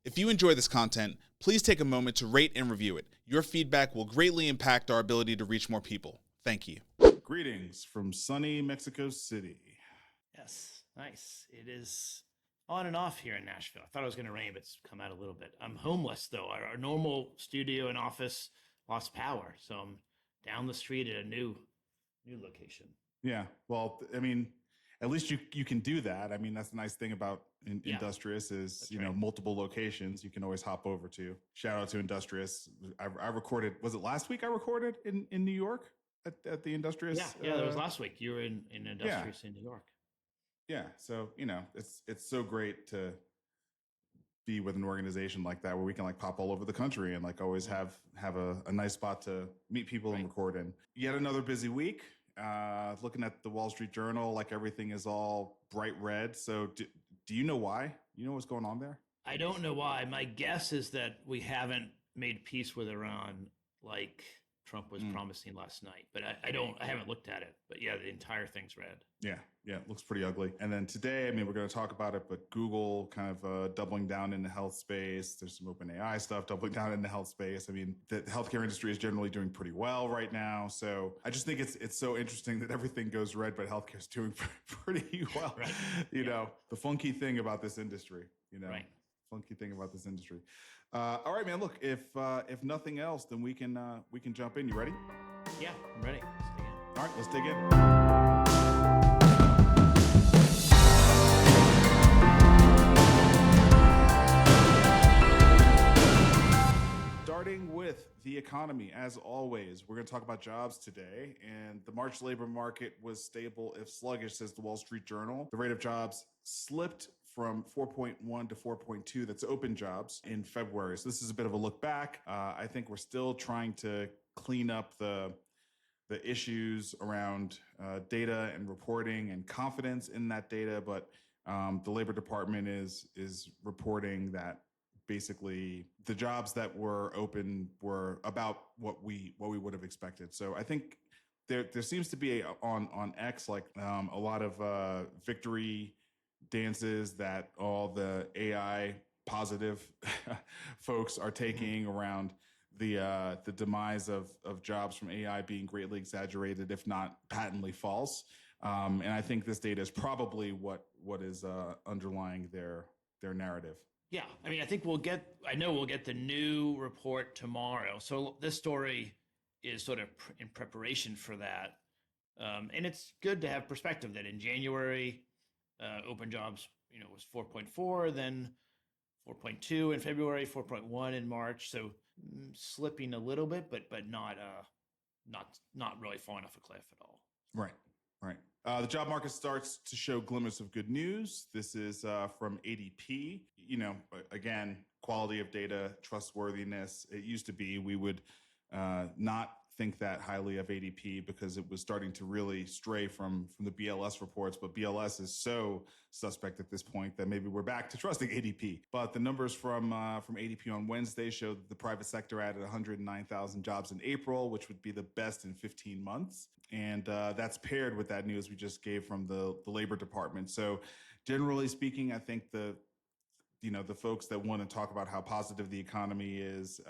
If you enjoy this content, please take a moment to rate and review it. Your feedback will greatly impact our ability to reach more people. Thank you. Greetings from sunny Mexico City. Yes, nice. It is on and off here in Nashville. I thought it was going to rain, but it's come out a little bit. I'm homeless, though. Our normal studio and office lost power, so I'm down the street at a new location. Yeah, well, I mean, at least you can do that. I mean, that's the nice thing about Industrious is, that's right. Multiple locations you can always hop over to. Shout out to Industrious. I recorded, was it last week I recorded in New York at the Industrious? Yeah, that was last week. You were in Industrious in New York. Yeah, so, it's so great to be with an organization like that where we can like pop all over the country and like always have a nice spot to meet people and record in. Yet another busy week. Looking at the Wall Street Journal, like everything is all bright red. So do you know why? You know what's going on there? I don't know why. My guess is that we haven't made peace with Iran like Trump was promising last night, but I haven't looked at it, but yeah, the entire thing's red. Yeah, it looks pretty ugly. And then today, I mean, we're going to talk about it, but Google kind of doubling down in the health space. There's some OpenAI stuff doubling down in the health space. I mean, the healthcare industry is generally doing pretty well right now. So I just think it's so interesting that everything goes red, but healthcare is doing pretty well. Right. You know, the funky thing about this industry, funky thing about this industry. All right, man, look, if nothing else, then we can jump in. You ready? Yeah, I'm ready. Let's dig in. All right, let's dig in. Starting with the economy, as always, we're going to talk about jobs today. And the March labor market was stable, if sluggish, says the Wall Street Journal. The rate of jobs slipped from 4.1 to 4.2. That's open jobs in February. So this is a bit of a look back. I think we're still trying to clean up the issues around data and reporting and confidence in that data. But the Labor Department is reporting that basically the jobs that were open were about what we would have expected. So I think there seems to be on X like a lot of victory dances that all the AI positive folks are taking around the demise of jobs from AI being greatly exaggerated, if not patently false. And I think this data is probably what is underlying their narrative. Yeah, I mean, I know we'll get the new report tomorrow. So this story is sort of in preparation for that. And it's good to have perspective that in January, open jobs, was 4.4, then 4.2 in February, 4.1 in March. So slipping a little bit, but not really falling off a cliff at all. Right. The job market starts to show glimmers of good news. This is from ADP. Again, quality of data, trustworthiness. It used to be we would not think that highly of ADP because it was starting to really stray from the BLS reports, but BLS is so suspect at this point that maybe we're back to trusting ADP. But the numbers from ADP on Wednesday showed that the private sector added 109,000 jobs in April, which would be the best in 15 months. And that's paired with that news we just gave from the Labor Department. So generally speaking, I think the folks that want to talk about how positive the economy is,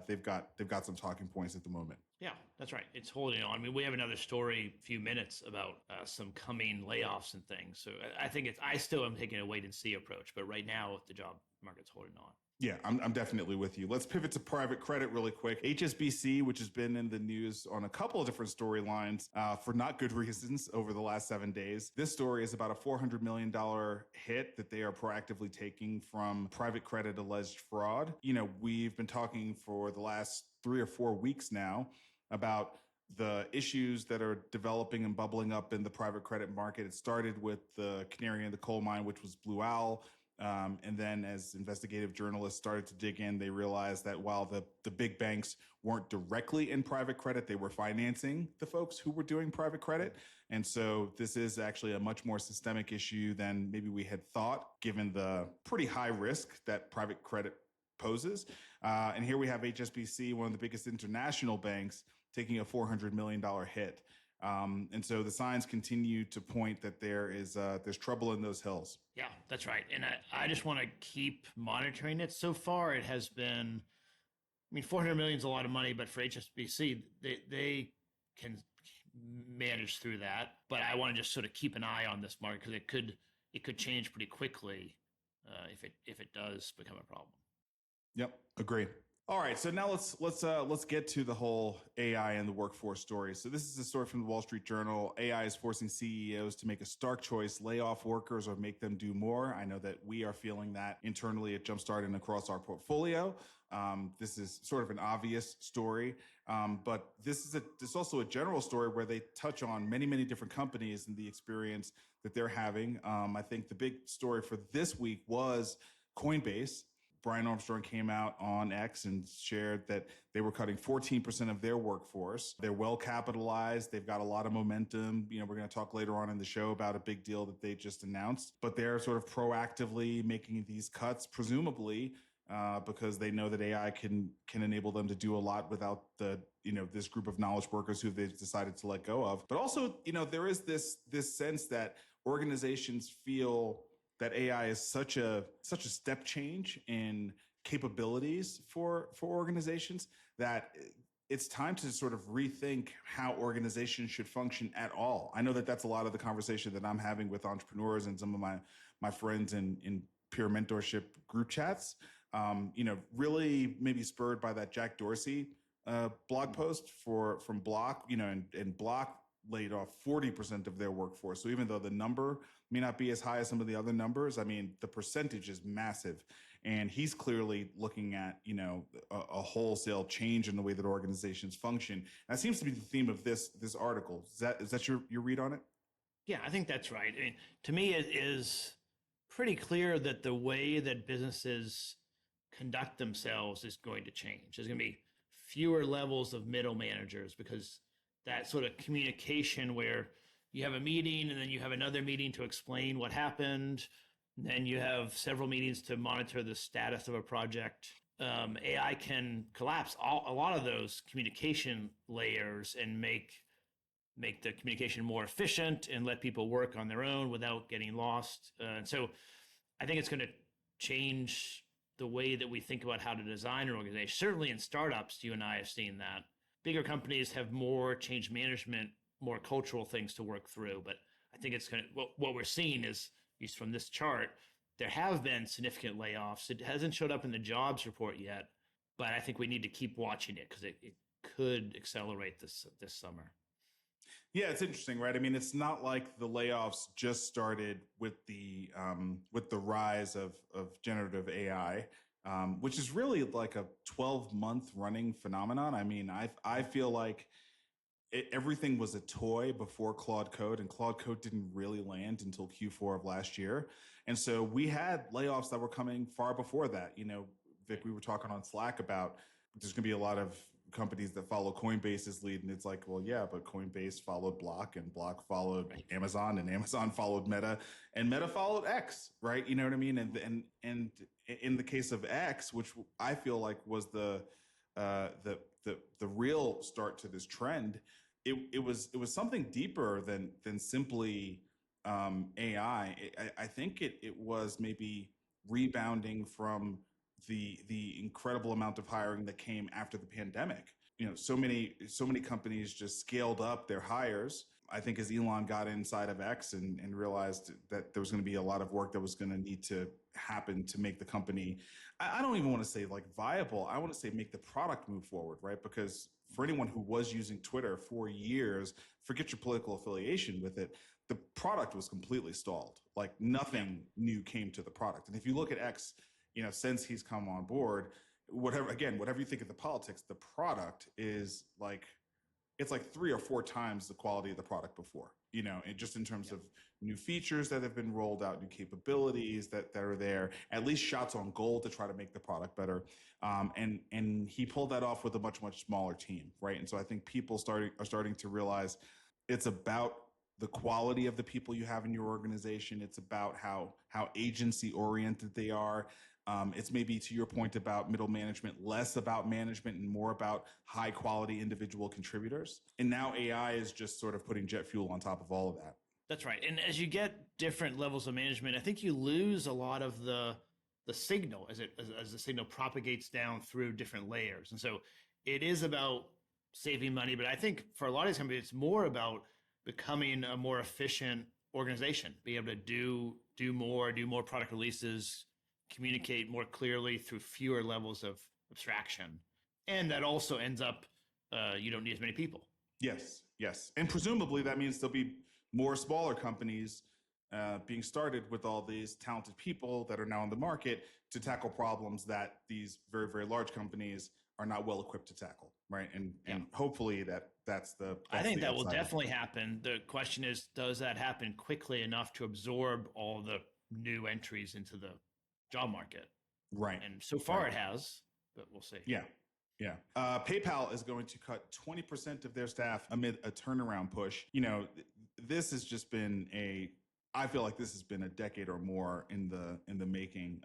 they've got some talking points at the moment. Yeah, that's right. It's holding on. I mean, we have another story, a few minutes about some coming layoffs and things. So I think I still am taking a wait and see approach, but right now the job market's holding on. Yeah, I'm definitely with you. Let's pivot to private credit really quick. HSBC, which has been in the news on a couple of different storylines for not good reasons over the last 7 days. This story is about a $400 million hit that they are proactively taking from private credit alleged fraud. We've been talking for the last 3 or 4 weeks now about the issues that are developing and bubbling up in the private credit market. It started with the canary in the coal mine, which was Blue Owl. And then as investigative journalists started to dig in, they realized that while the big banks weren't directly in private credit, they were financing the folks who were doing private credit. And so this is actually a much more systemic issue than maybe we had thought, given the pretty high risk that private credit poses. And here we have HSBC, one of the biggest international banks, taking a $400 million hit. And so the signs continue to point that there's trouble in those hills. Yeah, that's right. And I just want to keep monitoring it. So far, it has been, I mean, 400 million is a lot of money, but for HSBC, they can manage through that. But I want to just sort of keep an eye on this market because it could change pretty quickly if it does become a problem. Yep, agree. All right, so now let's get to the whole AI and the workforce story. So this is a story from the Wall Street Journal. AI is forcing CEOs to make a stark choice: lay off workers or make them do more. I know that we are feeling that internally at Jumpstart and across our portfolio. This is sort of an obvious story, but this is also a general story where they touch on many different companies and the experience that they're having. I think the big story for this week was Coinbase. Brian Armstrong came out on X and shared that they were cutting 14% of their workforce. They're well capitalized. They've got a lot of momentum. We're going to talk later on in the show about a big deal that they just announced, but they're sort of proactively making these cuts, presumably because they know that AI can enable them to do a lot without this group of knowledge workers who they've decided to let go of. But also, there is this sense that organizations feel that AI is such a step change in capabilities for organizations that it's time to sort of rethink how organizations should function at all. I know that that's a lot of the conversation that I'm having with entrepreneurs and some of my friends in peer mentorship group chats. Really maybe spurred by that Jack Dorsey blog post from Block, and Block laid off 40% of their workforce. So even though the number may not be as high as some of the other numbers, I mean, the percentage is massive. And he's clearly looking at, a wholesale change in the way that organizations function. And that seems to be the theme of this article. Is that your read on it? Yeah, I think that's right. I mean, to me, it is pretty clear that the way that businesses conduct themselves is going to change. There's going to be fewer levels of middle managers because that sort of communication where you have a meeting and then you have another meeting to explain what happened. And then you have several meetings to monitor the status of a project. AI can collapse a lot of those communication layers and make the communication more efficient and let people work on their own without getting lost. And so I think it's going to change the way that we think about how to design an organization. Certainly in startups, you and I have seen that. Bigger companies have more change management, more cultural things to work through. But I think it's going to, what we're seeing is, at least from this chart, there have been significant layoffs. It hasn't showed up in the jobs report yet, but I think we need to keep watching it because it could accelerate this summer. Yeah, it's interesting, right? I mean, it's not like the layoffs just started with the rise of generative AI. Which is really like a 12-month running phenomenon. I mean, I feel like everything was a toy before Claude Code, and Claude Code didn't really land until Q4 of last year. And so we had layoffs that were coming far before that. Vic, we were talking on Slack about there's going to be a lot of companies that follow Coinbase's lead, and it's like, well, yeah, but Coinbase followed Block, and Block followed Amazon, and Amazon followed Meta, and Meta followed X, right? You know what I mean? And in the case of X, which I feel like was the real start to this trend, it was something deeper than simply AI. I think it was maybe rebounding from the incredible amount of hiring that came after the pandemic. So many companies just scaled up their hires. I think as Elon got inside of X and realized that there was going to be a lot of work that was going to need to happen to make the company, I don't even want to say like viable. I want to say make the product move forward, right? Because for anyone who was using Twitter for years, forget your political affiliation with it, the product was completely stalled. Like nothing new came to the product. And if you look at X, since he's come on board, whatever you think of the politics, the product is like, it's like 3 or 4 times the quality of the product before, and just in terms of new features that have been rolled out, new capabilities that are there, at least shots on goal to try to make the product better. And he pulled that off with a much, much smaller team, right? And so I think people are starting to realize it's about the quality of the people you have in your organization. It's about how agency oriented they are. It's maybe, to your point about middle management, less about management and more about high quality individual contributors. And now AI is just sort of putting jet fuel on top of all of that. That's right. And as you get different levels of management, I think you lose a lot of the signal as the signal propagates down through different layers. And so it is about saving money, but I think for a lot of these companies, it's more about becoming a more efficient organization, be able to do more product releases, communicate more clearly through fewer levels of abstraction. And that also ends up, you don't need as many people. Yes. And presumably that means there'll be more smaller companies being started with all these talented people that are now in the market to tackle problems that these very, very large companies are not well equipped to tackle, right? And hopefully that's I think the that will upside. definitely happen. The question is, does that happen quickly enough to absorb all the new entries into the job market? Right. And so far it has, but we'll see. Yeah. PayPal is going to cut 20% of their staff amid a turnaround push. This has just been I feel like this has been a decade or more in the making.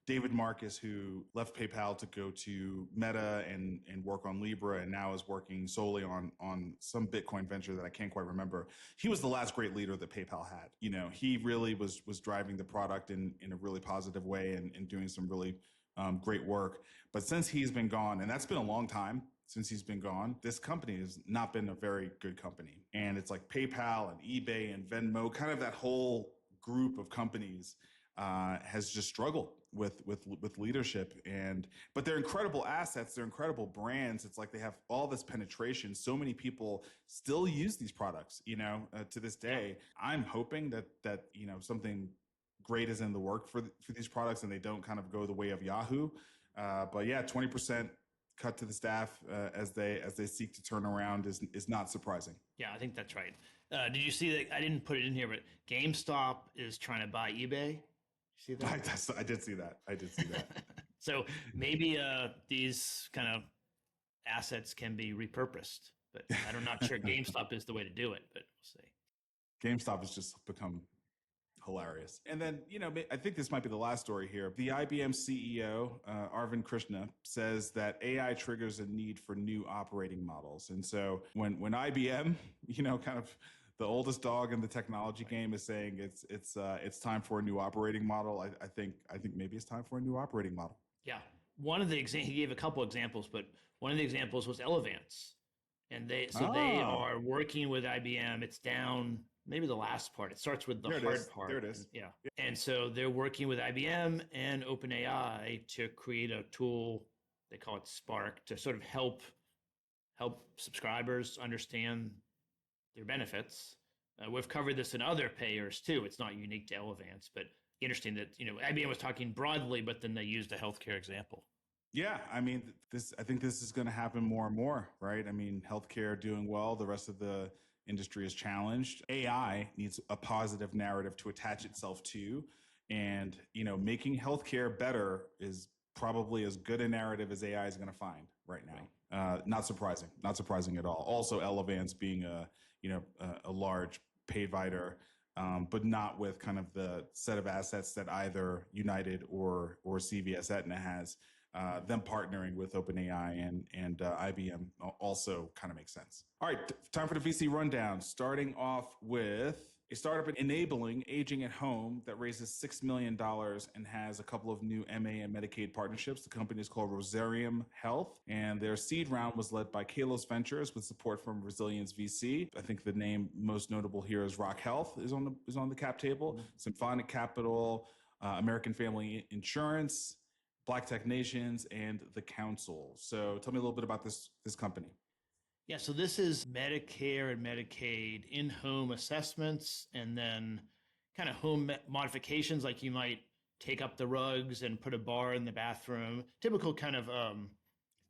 David Marcus, who left PayPal to go to Meta and work on Libra, and now is working solely on some Bitcoin venture that I can't quite remember. He was the last great leader that PayPal had. He really was driving the product in a really positive way and doing some really great work. But since he's been gone, and that's been a long time since he's been gone, this company has not been a very good company. And it's like PayPal and eBay and Venmo, kind of that whole group of companies has just struggled with leadership. But they're incredible assets, they're incredible brands. It's like they have all this penetration. So many people still use these products, to this day. I'm hoping that something great is in the work for these products and they don't kind of go the way of Yahoo. But yeah, 20% cut to the staff as they seek to turn around is not surprising. Yeah, I think that's right. Did you see that? I didn't put it in here, but GameStop is trying to buy eBay. See that? I did see that. So maybe these kind of assets can be repurposed, but I'm not sure GameStop is the way to do it, but we'll see. GameStop has just become hilarious. And then, I think this might be the last story here. The IBM CEO, Arvind Krishna, says that AI triggers a need for new operating models. And so when IBM, kind of the oldest dog in the technology game, is saying it's time for a new operating model, I think maybe it's time for a new operating model. Yeah. He gave a couple examples, but one of the examples was Elevance. And they are working with IBM. It's down maybe the last part. It starts with the hard part. There it is. Yeah. And so they're working with IBM and OpenAI to create a tool, they call it Spark, to sort of help subscribers understand their benefits. We've covered this in other payers too. It's not unique to Elevance, but interesting that, IBM was talking broadly, but then they used a healthcare example. Yeah, I think this is going to happen more and more, right? Healthcare doing well, the rest of the industry is challenged. AI needs a positive narrative to attach itself to, and making healthcare better is probably as good a narrative as AI is going to find right now. Not surprising at all. Also, Elevance being a large provider, but not with kind of the set of assets that either United or CVS Aetna has. Them partnering with OpenAI and IBM also kind of makes sense. All right, time for the VC rundown. Starting off with a startup enabling aging at home that raises $6 million and has a couple of new MA and Medicaid partnerships. The company is called Rosarium Health, and their seed round was led by Kalos Ventures with support from Resilience VC. I think the name most notable here is Rock Health is on the cap table. Symphonic Capital, American Family Insurance, Black Tech Nations, and the Council. So tell me a little bit about this company. Yeah, so this is Medicare and Medicaid in-home assessments and then kind of home modifications, like you might take up the rugs and put a bar in the bathroom, typical kind of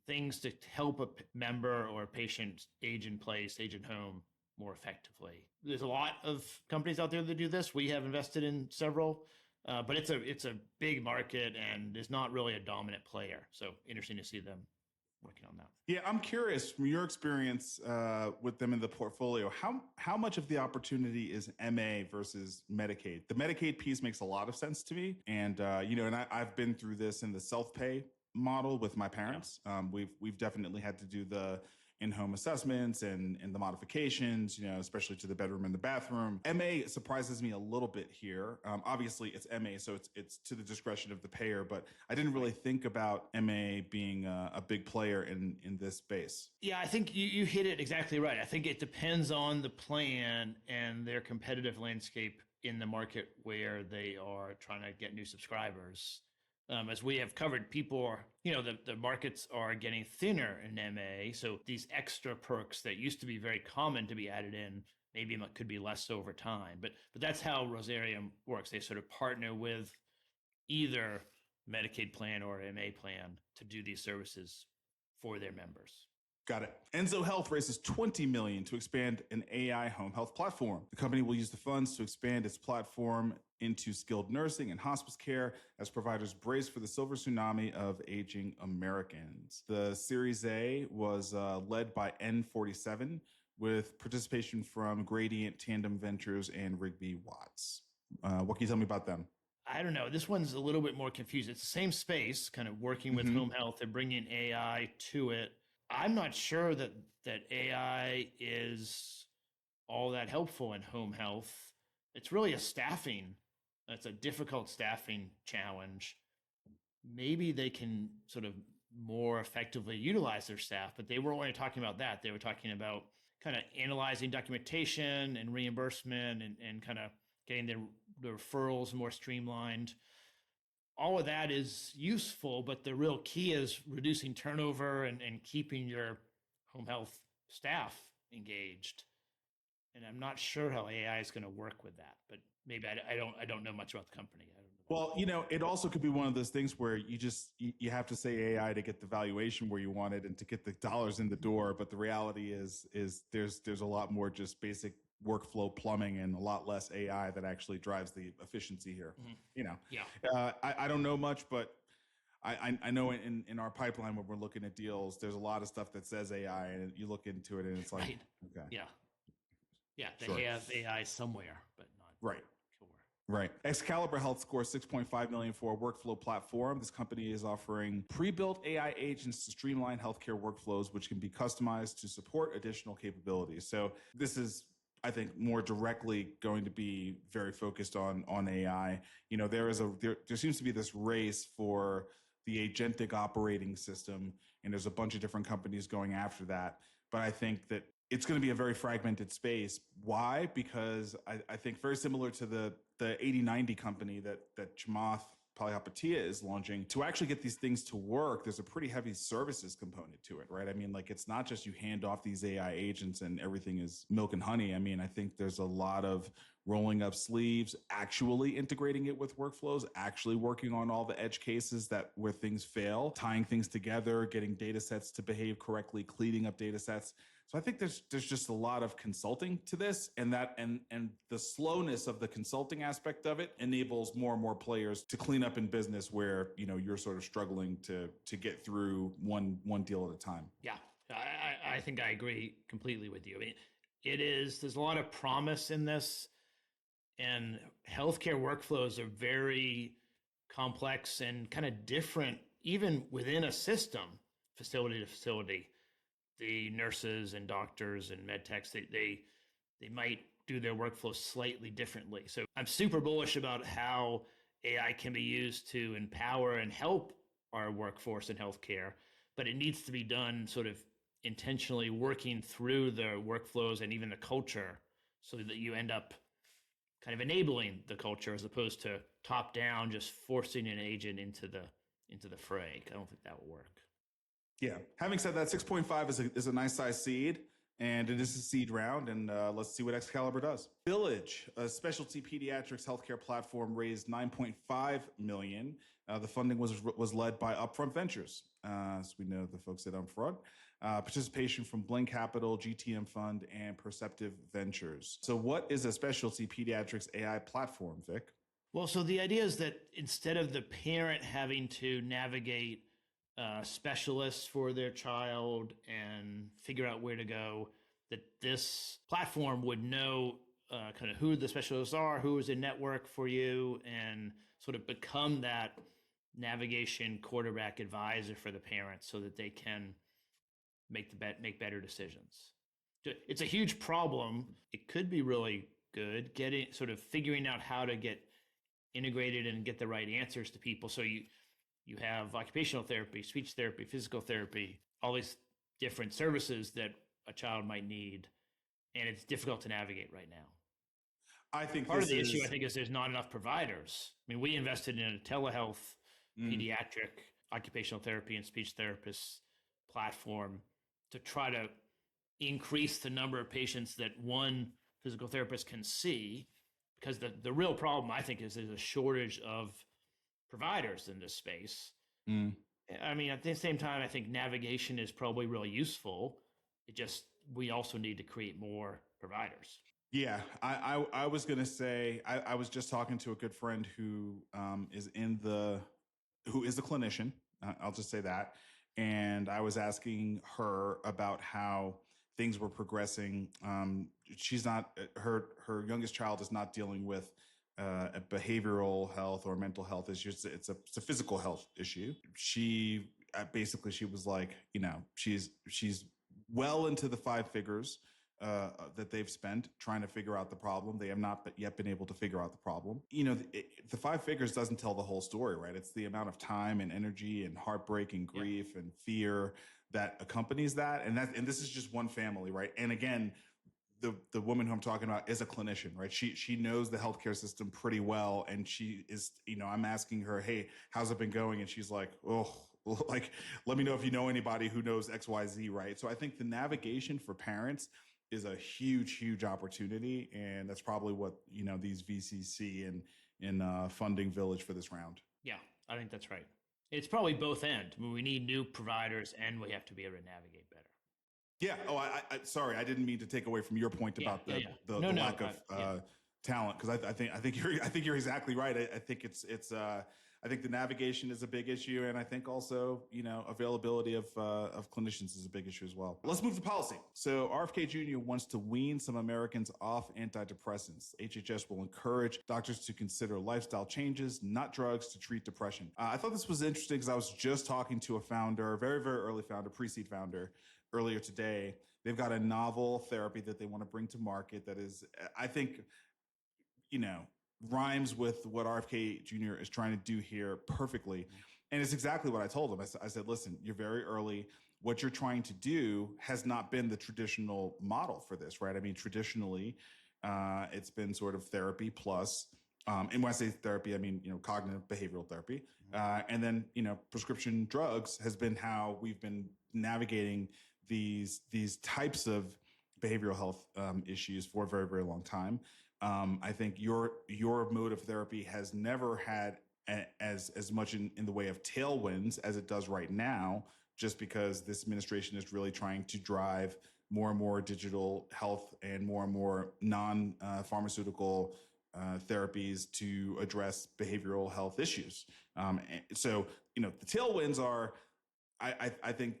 things to help a member or a patient age in place, age at home more effectively. There's a lot of companies out there that do this. We have invested in several. But it's a big market and is not really a dominant player. So interesting to see them. working on that. Yeah, I'm curious from your experience with them in the portfolio, how much of the opportunity is MA versus Medicaid? The Medicaid piece makes a lot of sense to me, and I've been through this in the self-pay model with my parents. We've definitely had to do the in-home assessments and the modifications, especially to the bedroom and the bathroom. MA surprises me a little bit here. Obviously, it's MA, so it's to the discretion of the payer, but I didn't really think about MA being a big player in this space. Yeah, I think you hit it exactly right. I think it depends on the plan and their competitive landscape in the market where they are trying to get new subscribers. As we have covered, people are, the markets are getting thinner in MA. So these extra perks that used to be very common to be added in, maybe it could be less over time. But that's how Rosarium works. They sort of partner with either Medicaid plan or MA plan to do these services for their members. Got it. Enzo Health raises $20 million to expand an AI home health platform. The company will use the funds to expand its platform into skilled nursing and hospice care as providers brace for the silver tsunami of aging Americans. The Series A was led by N47 with participation from Gradient, Tandem Ventures, and Rigby Watts. What can you tell me about them? I don't know. This one's a little bit more confused. It's the same space, kind of working with home health and bringing AI to it. I'm not sure that AI is all that helpful in home health. It's really it's a difficult staffing challenge. Maybe they can sort of more effectively utilize their staff, but they weren't only talking about that. They were talking about kind of analyzing documentation and reimbursement and kind of getting the referrals more streamlined. All of that is useful, but the real key is reducing turnover and keeping your home health staff engaged. And I'm not sure how AI is going to work with that, but maybe I don't know much about the company. I don't know. Well, it also could be one of those things where you have to say AI to get the valuation where you want it and to get the dollars in the door. But the reality is there's a lot more just basic workflow plumbing and a lot less AI that actually drives the efficiency here. Yeah. I don't know much, but I know in our pipeline when we're looking at deals, there's a lot of stuff that says AI, and you look into it and it's like, right. Okay, Yeah, they Sure. have AI somewhere, but not right. sure. Right. XCaliber Health scores $6.5 million for a workflow platform. This company is offering pre-built AI agents to streamline healthcare workflows, which can be customized to support additional capabilities. So this is, I think, more directly going to be very focused on AI. There seems to be this race for the agentic operating system, and there's a bunch of different companies going after that. But I think that it's going to be a very fragmented space. Why? Because I think very similar to the 8090 company that Chamath Palihapitiya is launching, to actually get these things to work, there's a pretty heavy services component to it, right? I mean, like, it's not just you hand off these AI agents and everything is milk and honey. I mean, I think there's a lot of rolling up sleeves, actually integrating it with workflows, actually working on all the edge cases where things fail, tying things together, getting data sets to behave correctly, cleaning up data sets. So I think there's just a lot of consulting to this, and the slowness of the consulting aspect of it enables more and more players to clean up in business where you're sort of struggling to get through one deal at a time. Yeah, I think I agree completely with you. I mean, there's a lot of promise in this, and healthcare workflows are very complex and kind of different, even within a system, facility to facility. The nurses and doctors and med techs, they might do their workflow slightly differently. So I'm super bullish about how AI can be used to empower and help our workforce in healthcare, but it needs to be done sort of intentionally working through the workflows and even the culture so that you end up kind of enabling the culture as opposed to top down, just forcing an agent into the fray. I don't think that will work. Yeah. Having said that, 6.5 is a nice size seed, and it is a seed round, and let's see what XCaliber does. Village, a specialty pediatrics healthcare platform, raised $9.5 million. The funding was led by Upfront Ventures, so we know the folks at Upfront. Participation from Blink Capital, GTM Fund, and Perceptive Ventures. So what is a specialty pediatrics AI platform, Vic? Well, so the idea is that instead of the parent having to navigate specialists for their child and figure out where to go, that this platform would know kind of who the specialists are, who is a network for you, and sort of become that navigation quarterback advisor for the parents so that they can make better decisions. It's a huge problem. It could be really good figuring out how to get integrated and get the right answers to people. So you have occupational therapy, speech therapy, physical therapy, all these different services that a child might need, and it's difficult to navigate right now. I think part of the issue, I think, is there's not enough providers. I mean, we invested in a telehealth, pediatric, occupational therapy, and speech therapists platform to try to increase the number of patients that one physical therapist can see, because the real problem, I think, is there's a shortage of providers in this space. I mean, at the same time, I think navigation is probably really useful. We also need to create more providers. Yeah, I was going to say, I was just talking to a good friend who is a clinician. I'll just say that. And I was asking her about how things were progressing. She's not, her youngest child is not dealing with a behavioral health or mental health issue. It's a physical health issue. She was like, she's well into the 5 figures that they've spent trying to figure out the problem. They have not yet been able to figure out the problem. The 5 figures doesn't tell the whole story, right? It's the amount of time and energy and heartbreak and grief and fear that accompanies that. And this is just one family, right? And again, the woman who I'm talking about is a clinician, right? She knows the healthcare system pretty well. And she is, I'm asking her, hey, how's it been going? And she's like, oh, like, let me know if you know anybody who knows XYZ, right? So I think the navigation for parents is a huge, huge opportunity. And that's probably what, these VCs see in funding Village for this round. Yeah, I think that's right. It's probably both ends. I mean, we need new providers and we have to be able to navigate better. Yeah. Oh, I sorry, I didn't mean to take away from your point about the lack of talent, because I think you're exactly right. I think I think the navigation is a big issue, and I think also availability of clinicians is a big issue as well. Let's move to policy. So RFK Jr. wants to wean some Americans off antidepressants. HHS will encourage doctors to consider lifestyle changes, not drugs, to treat depression. I thought this was interesting because I was just talking to a founder, very, very early founder, pre-seed founder, earlier today. They've got a novel therapy that they want to bring to market that is, I think, rhymes with what RFK Jr. is trying to do here perfectly. And it's exactly what I told him. I said, listen, you're very early. What you're trying to do has not been the traditional model for this, right? I mean, traditionally, it's been sort of therapy plus, and when I say therapy, I mean, cognitive behavioral therapy. And then, prescription drugs has been how we've been navigating these types of behavioral health issues for a very, very long time. I think your mode of therapy has never had as much in the way of tailwinds as it does right now, just because this administration is really trying to drive more and more digital health and more non-pharmaceutical therapies to address behavioral health issues. So, the tailwinds are, I think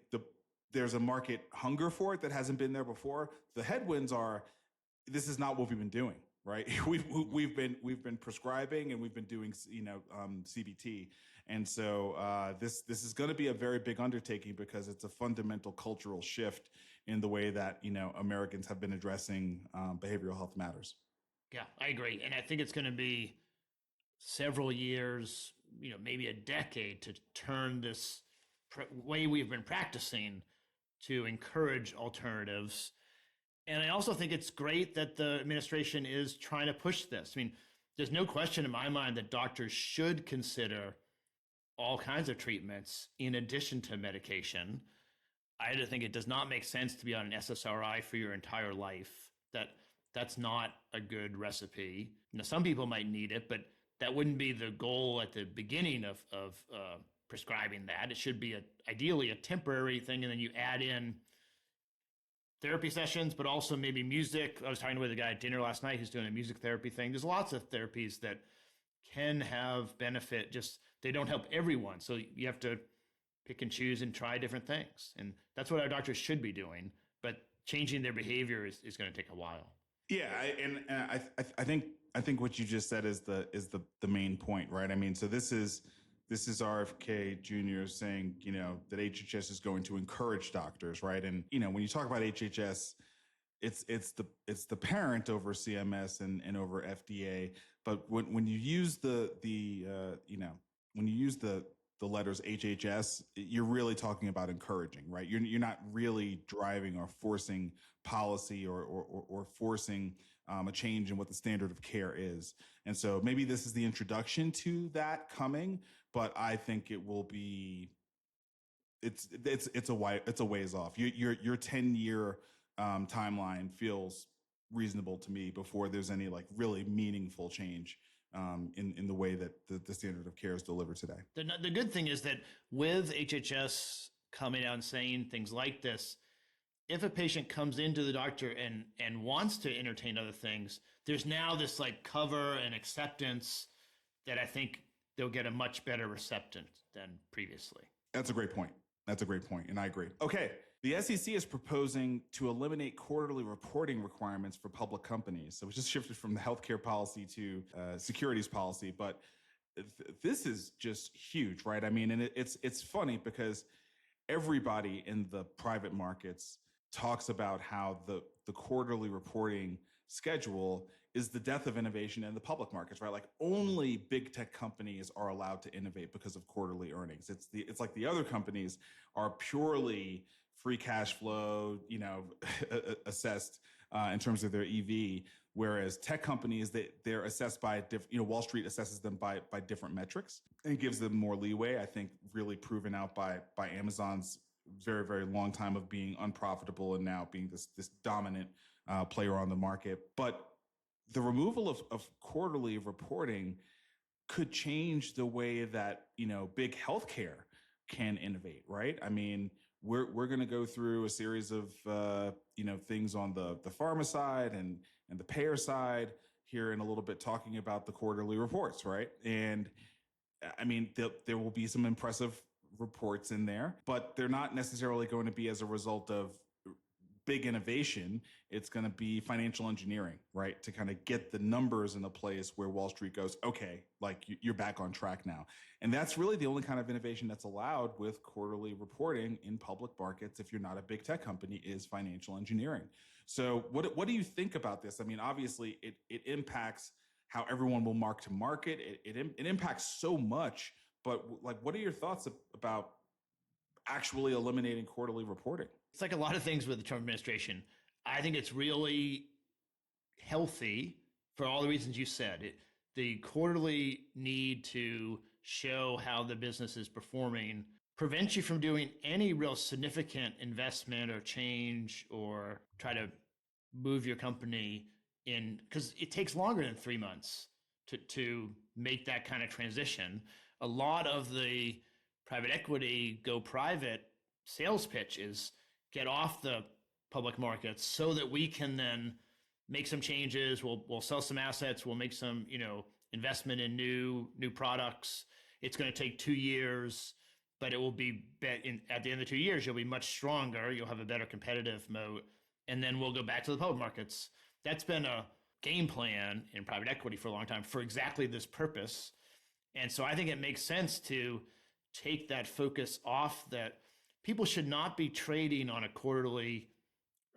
there's a market hunger for it that hasn't been there before. The headwinds are, this is not what we've been doing, right? We've been prescribing and we've been doing, CBT. And so this is going to be a very big undertaking because it's a fundamental cultural shift in the way that, Americans have been addressing behavioral health matters. Yeah, I agree. And I think it's going to be several years, maybe a decade to turn this way we've been practicing to encourage alternatives. And I also think it's great that the administration is trying to push this. I mean, there's no question in my mind that doctors should consider all kinds of treatments in addition to medication. I think it does not make sense to be on an SSRI for your entire life. That's not a good recipe. Some people might need it, but that wouldn't be the goal at the beginning of prescribing that. It should be ideally a temporary thing, and then you add in therapy sessions, but also maybe music. I was talking with a guy at dinner last night who's doing a music therapy thing. There's lots of therapies that can have benefit, just they don't help everyone. So you have to pick and choose and try different things. And that's what our doctors should be doing. But changing their behavior is going to take a while. Yeah, I think what you just said is the main point, right? I mean, so this is RFK Jr. saying, that HHS is going to encourage doctors, right? And when you talk about HHS, it's the parent over CMS and over FDA. But when you use the letters HHS, you're really talking about encouraging, right? You're not really driving or forcing policy or forcing a change in what the standard of care is. And so maybe this is the introduction to that coming, but I think it will be. It's a ways off. Your 10-year timeline feels reasonable to me before there's any like really meaningful change in the way that the standard of care is delivered today. The good thing is that with HHS coming out and saying things like this, if a patient comes into the doctor and wants to entertain other things, there's now this like cover and acceptance that I think they'll get a much better acceptance than previously. That's a great point. And I agree. Okay. The SEC is proposing to eliminate quarterly reporting requirements for public companies. So we just shifted from the healthcare policy to securities policy, but this is just huge, right? I mean, and it's funny because everybody in the private markets talks about how the quarterly reporting schedule is the death of innovation in the public markets, right? Like only big tech companies are allowed to innovate because of quarterly earnings. It's like the other companies are purely free cash flow, assessed in terms of their EV, whereas tech companies, they're assessed by Wall Street assesses them by different metrics and gives them more leeway. I think really proven out by Amazon's very, very long time of being unprofitable and now being this dominant player on the market. But the removal of quarterly reporting could change the way that big healthcare can innovate, right? I mean, we're going to go through a series of things on the pharma side and the payer side here in a little bit, talking about the quarterly reports, right? And I mean, there will be some impressive reports in there, but they're not necessarily going to be as a result of big innovation. It's going to be financial engineering, right? To kind of get the numbers in a place where Wall Street goes, okay, like you're back on track now. And that's really the only kind of innovation that's allowed with quarterly reporting in public markets. If you're not a big tech company, is financial engineering. So what do you think about this? I mean, obviously it impacts how everyone will mark to market. It impacts so much, but like, what are your thoughts about actually eliminating quarterly reporting? It's like a lot of things with the Trump administration. I think it's really healthy for all the reasons you said. The quarterly need to show how the business is performing prevents you from doing any real significant investment or change or try to move your company in, because it takes longer than 3 months to make that kind of transition. A lot of the private equity go private sales pitch is get off the public markets so that we can then make some changes. We'll sell some assets. We'll make some, investment in new products. It's going to take 2 years, but it will be at the end of the 2 years, you'll be much stronger. You'll have a better competitive moat, and then we'll go back to the public markets. That's been a game plan in private equity for a long time for exactly this purpose. And so I think it makes sense to take that focus off, that people should not be trading on a quarterly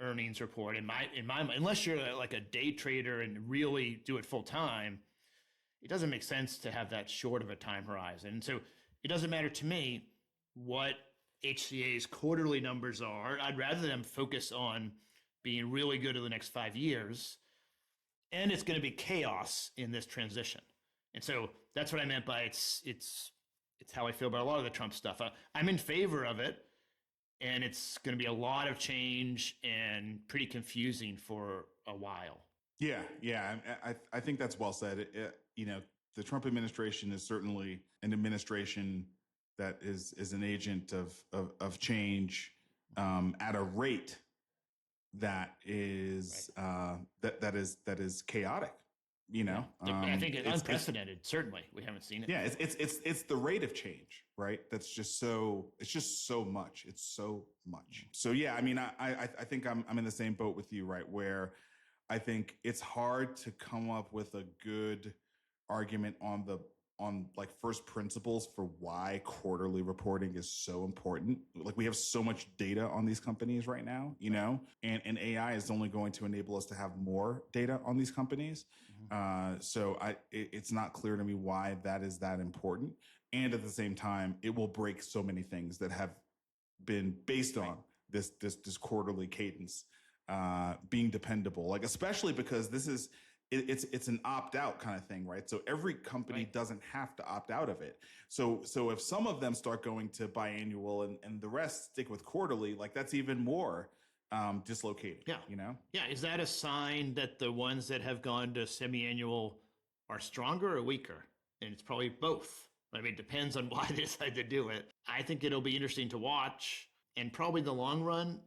earnings report in my mind, unless you're like a day trader and really do it full time. It doesn't make sense to have that short of a time horizon. And so it doesn't matter to me what HCA's quarterly numbers are. I'd rather them focus on being really good in the next 5 years. And it's going to be chaos in this transition. And so that's what I meant by it's how I feel about a lot of the Trump stuff. I'm in favor of it, and it's going to be a lot of change and pretty confusing for a while. Yeah. I think that's well said. The Trump administration is certainly an administration that is an agent of change at a rate that is right. that is chaotic. You know, I think it's unprecedented. Certainly, we haven't seen it. Yeah, it's the rate of change, right? That's just so much. It's so much. So yeah, I mean, I think I'm in the same boat with you, right? Where I think it's hard to come up with a good argument on like first principles for why quarterly reporting is so important. Like we have so much data on these companies right now, you know, and AI is only going to enable us to have more data on these companies. So it's not clear to me why that is that important. And at the same time, it will break so many things that have been based on this quarterly cadence being dependable, like especially because this is it's an opt-out kind of thing, right? So every company doesn't have to opt out of it. So if some of them start going to biannual and the rest stick with quarterly, like that's even more dislocating. Yeah. You know? Yeah. Is that a sign that the ones that have gone to semi-annual are stronger or weaker? And it's probably both. I mean, it depends on why they decide to do it. I think it'll be interesting to watch, and probably the long run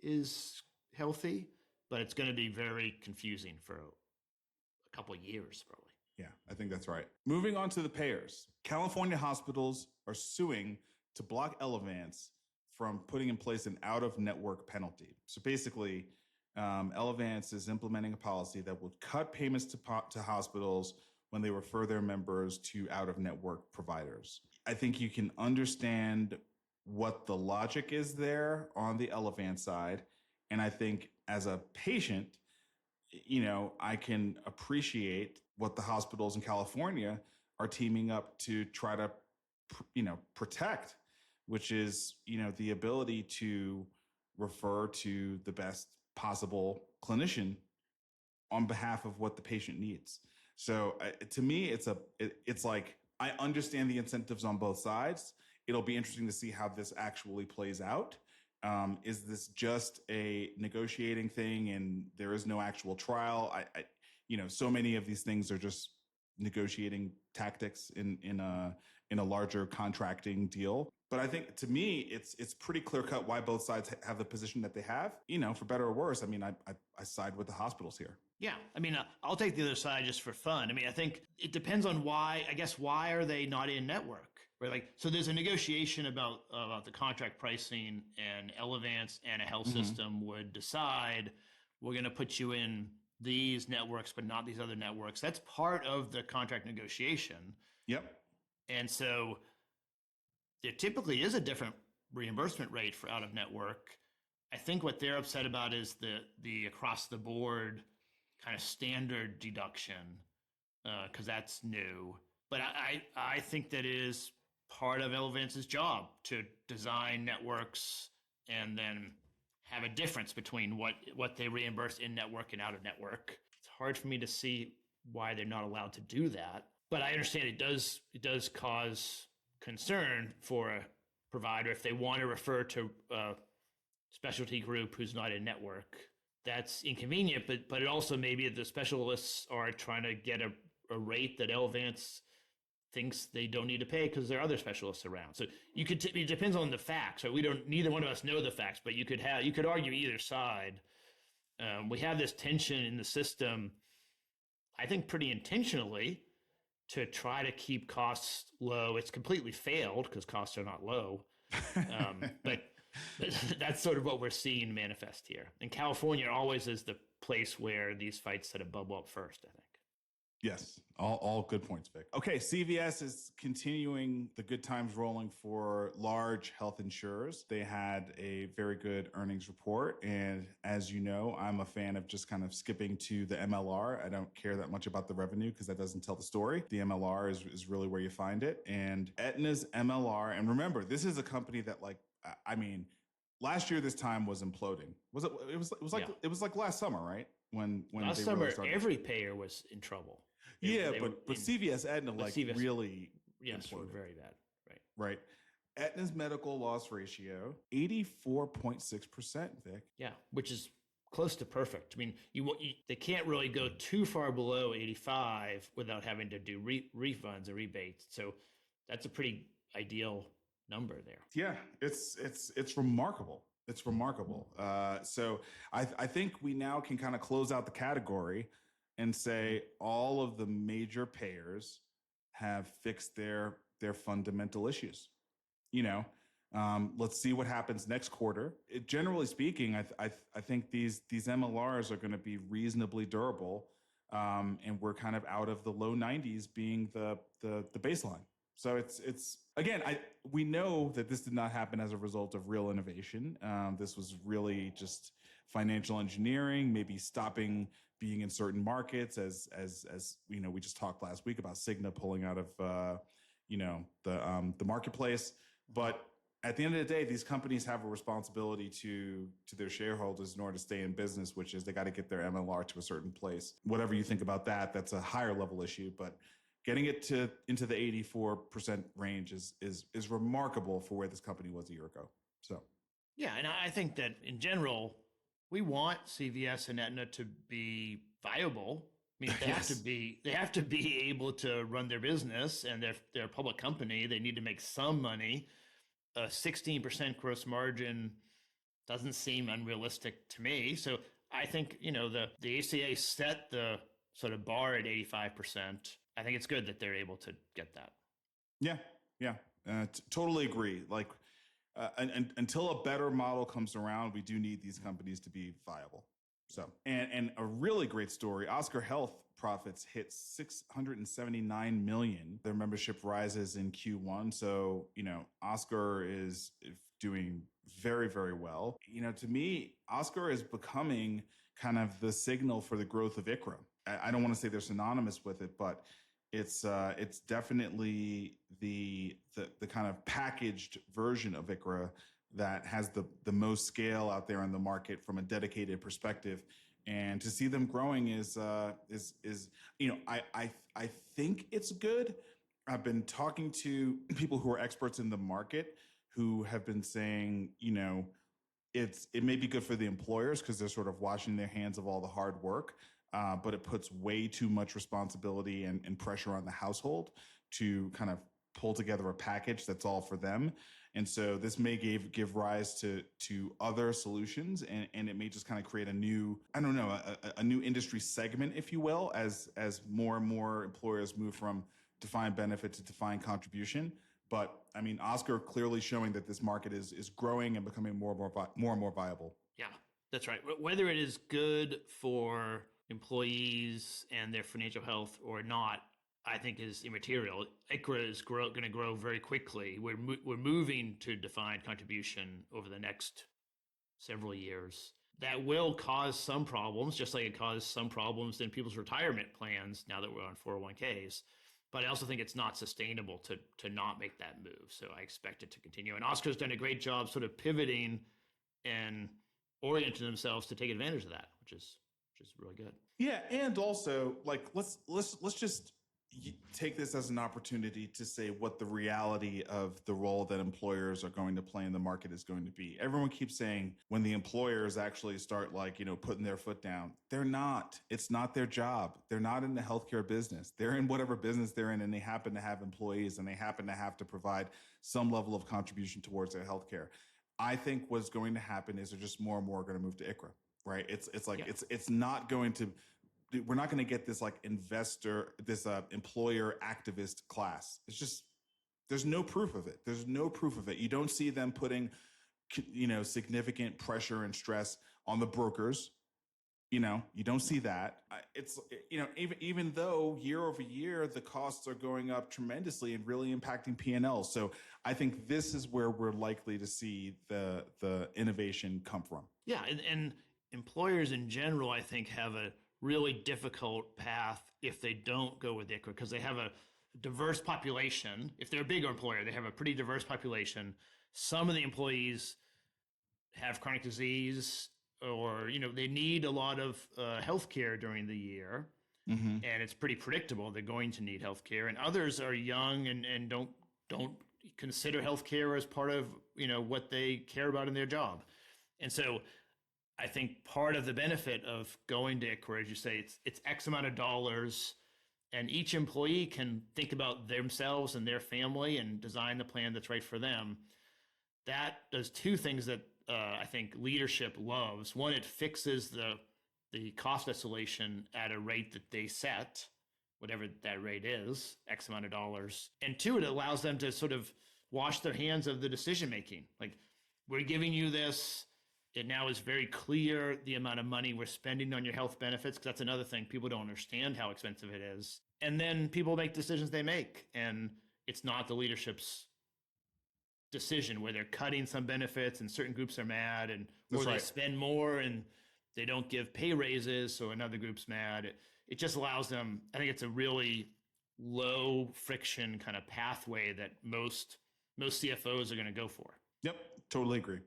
is healthy, but it's going to be very confusing for a couple of years, probably. Yeah, I think that's right. Moving on to the payers. California hospitals are suing to block Elevance from putting in place an out-of-network penalty. So basically, Elevance is implementing a policy that would cut payments to hospitals when they refer their members to out-of-network providers. I think you can understand what the logic is there on the Elevance side. And I think as a patient, you know, I can appreciate what the hospitals in California are teaming up to try to, you know, protect, which is, you know, the ability to refer to the best possible clinician on behalf of what the patient needs. So to me, it's like, I understand the incentives on both sides. It'll be interesting to see how this actually plays out. Is this just a negotiating thing and there is no actual trial? You know, so many of these things are just negotiating tactics in a larger contracting deal. But I think to me, it's pretty clear cut why both sides have the position that they have. You know, for better or worse. I mean, I side with the hospitals here. Yeah, I mean, I'll take the other side just for fun. I mean, I think it depends on why. I guess why are they not in network? Right, like, so there's a negotiation about the contract pricing, and Elevance and a health system would decide we're going to put you in these networks, but not these other networks. That's part of the contract negotiation. Yep. And so there typically is a different reimbursement rate for out of network. I think what they're upset about is the across the board kind of standard deduction, because that's new. But I think that is part of Elevance's job to design networks and then have a difference between what they reimburse in network and out of network. It's hard for me to see why they're not allowed to do that, but I understand it does cause concern for a provider if they want to refer to a specialty group who's not in network. That's inconvenient, but it also maybe the specialists are trying to get a rate that Elevance thinks they don't need to pay because there are other specialists around. So you could it depends on the facts. Right? Neither one of us know the facts, but you could argue either side. We have this tension in the system, I think pretty intentionally, to try to keep costs low. It's completely failed because costs are not low. But that's sort of what we're seeing manifest here. And California always is the place where these fights sort of bubble up first, I think. Yes, all good points, Vic. Okay, CVS is continuing the good times rolling for large health insurers. They had a very good earnings report. And as you know, I'm a fan of just kind of skipping to the MLR. I don't care that much about the revenue because that doesn't tell the story. The MLR is really where you find it. And Aetna's MLR, and remember, this is a company that, like, I mean, last year this time was imploding. It was like last summer, right? When last summer, every payer was in trouble. But CVS Aetna CVS, really yes, were very bad. Right. Aetna's medical loss ratio 84.6%, Vic. Yeah, which is close to perfect. I mean, they can't really go too far below 85 without having to do refunds or rebates. So that's a pretty ideal number there. Yeah, it's remarkable. It's remarkable. So I think we now can kind of close out the category and say all of the major payers have fixed their fundamental issues. Let's see what happens next quarter. Generally speaking, I think these MLRs are going to be reasonably durable, and we're kind of out of the low 90s being the baseline. So it's again, we know that this did not happen as a result of real innovation. This was really just financial engineering, maybe stopping being in certain markets, as we just talked last week about Cigna pulling out of the marketplace. But at the end of the day, these companies have a responsibility to their shareholders in order to stay in business, which is they got to get their MLR to a certain place. Whatever you think about that, that's a higher level issue, but getting it into the 84% range is remarkable for where this company was a year ago. So, yeah, and I think that in general, we want CVS and Aetna to be viable. I mean, they have to be able to run their business, and they're a public company. They need to make some money. A 16% gross margin doesn't seem unrealistic to me. So I think, the ACA set the sort of bar at 85%. I think it's good that they're able to get that. Yeah. Totally agree. Like, until a better model comes around, we do need these companies to be viable. So, and a really great story, Oscar Health profits hit $679 million. Their membership rises in Q1. So, Oscar is doing very, very well. To me, Oscar is becoming kind of the signal for the growth of ICHRA. I don't want to say they're synonymous with it, but it's definitely the kind of packaged version of ICHRA that has the most scale out there in the market from a dedicated perspective. And to see them growing is I think it's good. I've been talking to people who are experts in the market who have been saying, it may be good for the employers because they're sort of washing their hands of all the hard work. But it puts way too much responsibility and pressure on the household to kind of pull together a package that's all for them. And so this may give rise to other solutions, and it may just kind of create a new, a new industry segment, if you will, as more and more employers move from defined benefit to defined contribution. But I mean, Oscar clearly showing that this market is growing and becoming more and more viable. Yeah, that's right. Whether it is good for employees and their financial health or not, I think is immaterial. ICHRA is going to grow very quickly. We're moving to defined contribution over the next several years. That will cause some problems, just like it caused some problems in people's retirement plans now that we're on 401ks. But I also think it's not sustainable to not make that move. So I expect it to continue. And Oscar's done a great job sort of pivoting and orienting themselves to take advantage of that, which is really good. Yeah, and also like let's just take this as an opportunity to say what the reality of the role that employers are going to play in the market is going to be. Everyone keeps saying when the employers actually start putting their foot down, they're not. It's not their job. They're not in the healthcare business. They're in whatever business they're in, and they happen to have employees, and they happen to have to provide some level of contribution towards their healthcare. I think what's going to happen is they're just more and more going to move to ICHRA, right? It's not going to. We're not going to get this employer activist class. It's just, there's no proof of it. You don't see them putting, significant pressure and stress on the brokers. You don't see that. Even though year over year, the costs are going up tremendously and really impacting P&L. So I think this is where we're likely to see the innovation come from. Yeah. And employers in general, I think, have a really difficult path if they don't go with ICHRA because they have a diverse population. If they're a bigger employer, they have a pretty diverse population. Some of the employees have chronic disease or, they need a lot of healthcare during the year. Mm-hmm. And it's pretty predictable they're going to need healthcare. And others are young and don't consider healthcare as part of, what they care about in their job. And so I think part of the benefit of going to ICHRA, as you say, it's X amount of dollars, and each employee can think about themselves and their family and design the plan that's right for them. That does two things that I think leadership loves. One, it fixes the the cost escalation at a rate that they set, whatever that rate is, X amount of dollars. And two, it allows them to sort of wash their hands of the decision making. Like, we're giving you this. It now is very clear the amount of money we're spending on your health benefits, because that's another thing. People don't understand how expensive it is. And then people make decisions they make. And it's not the leadership's decision where they're cutting some benefits and certain groups are mad, and or they spend more and they don't give pay raises, so another group's mad. It just allows them, I think it's a really low friction kind of pathway that most CFOs are going to go for. Yep, totally agree.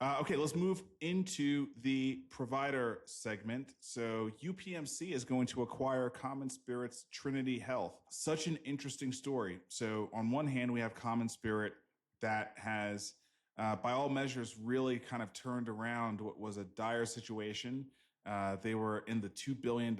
Okay, let's move into the provider segment. So UPMC is going to acquire CommonSpirit's Trinity Health. Such an interesting story. So on one hand, we have CommonSpirit that has, by all measures, really kind of turned around what was a dire situation. They were in the $2 billion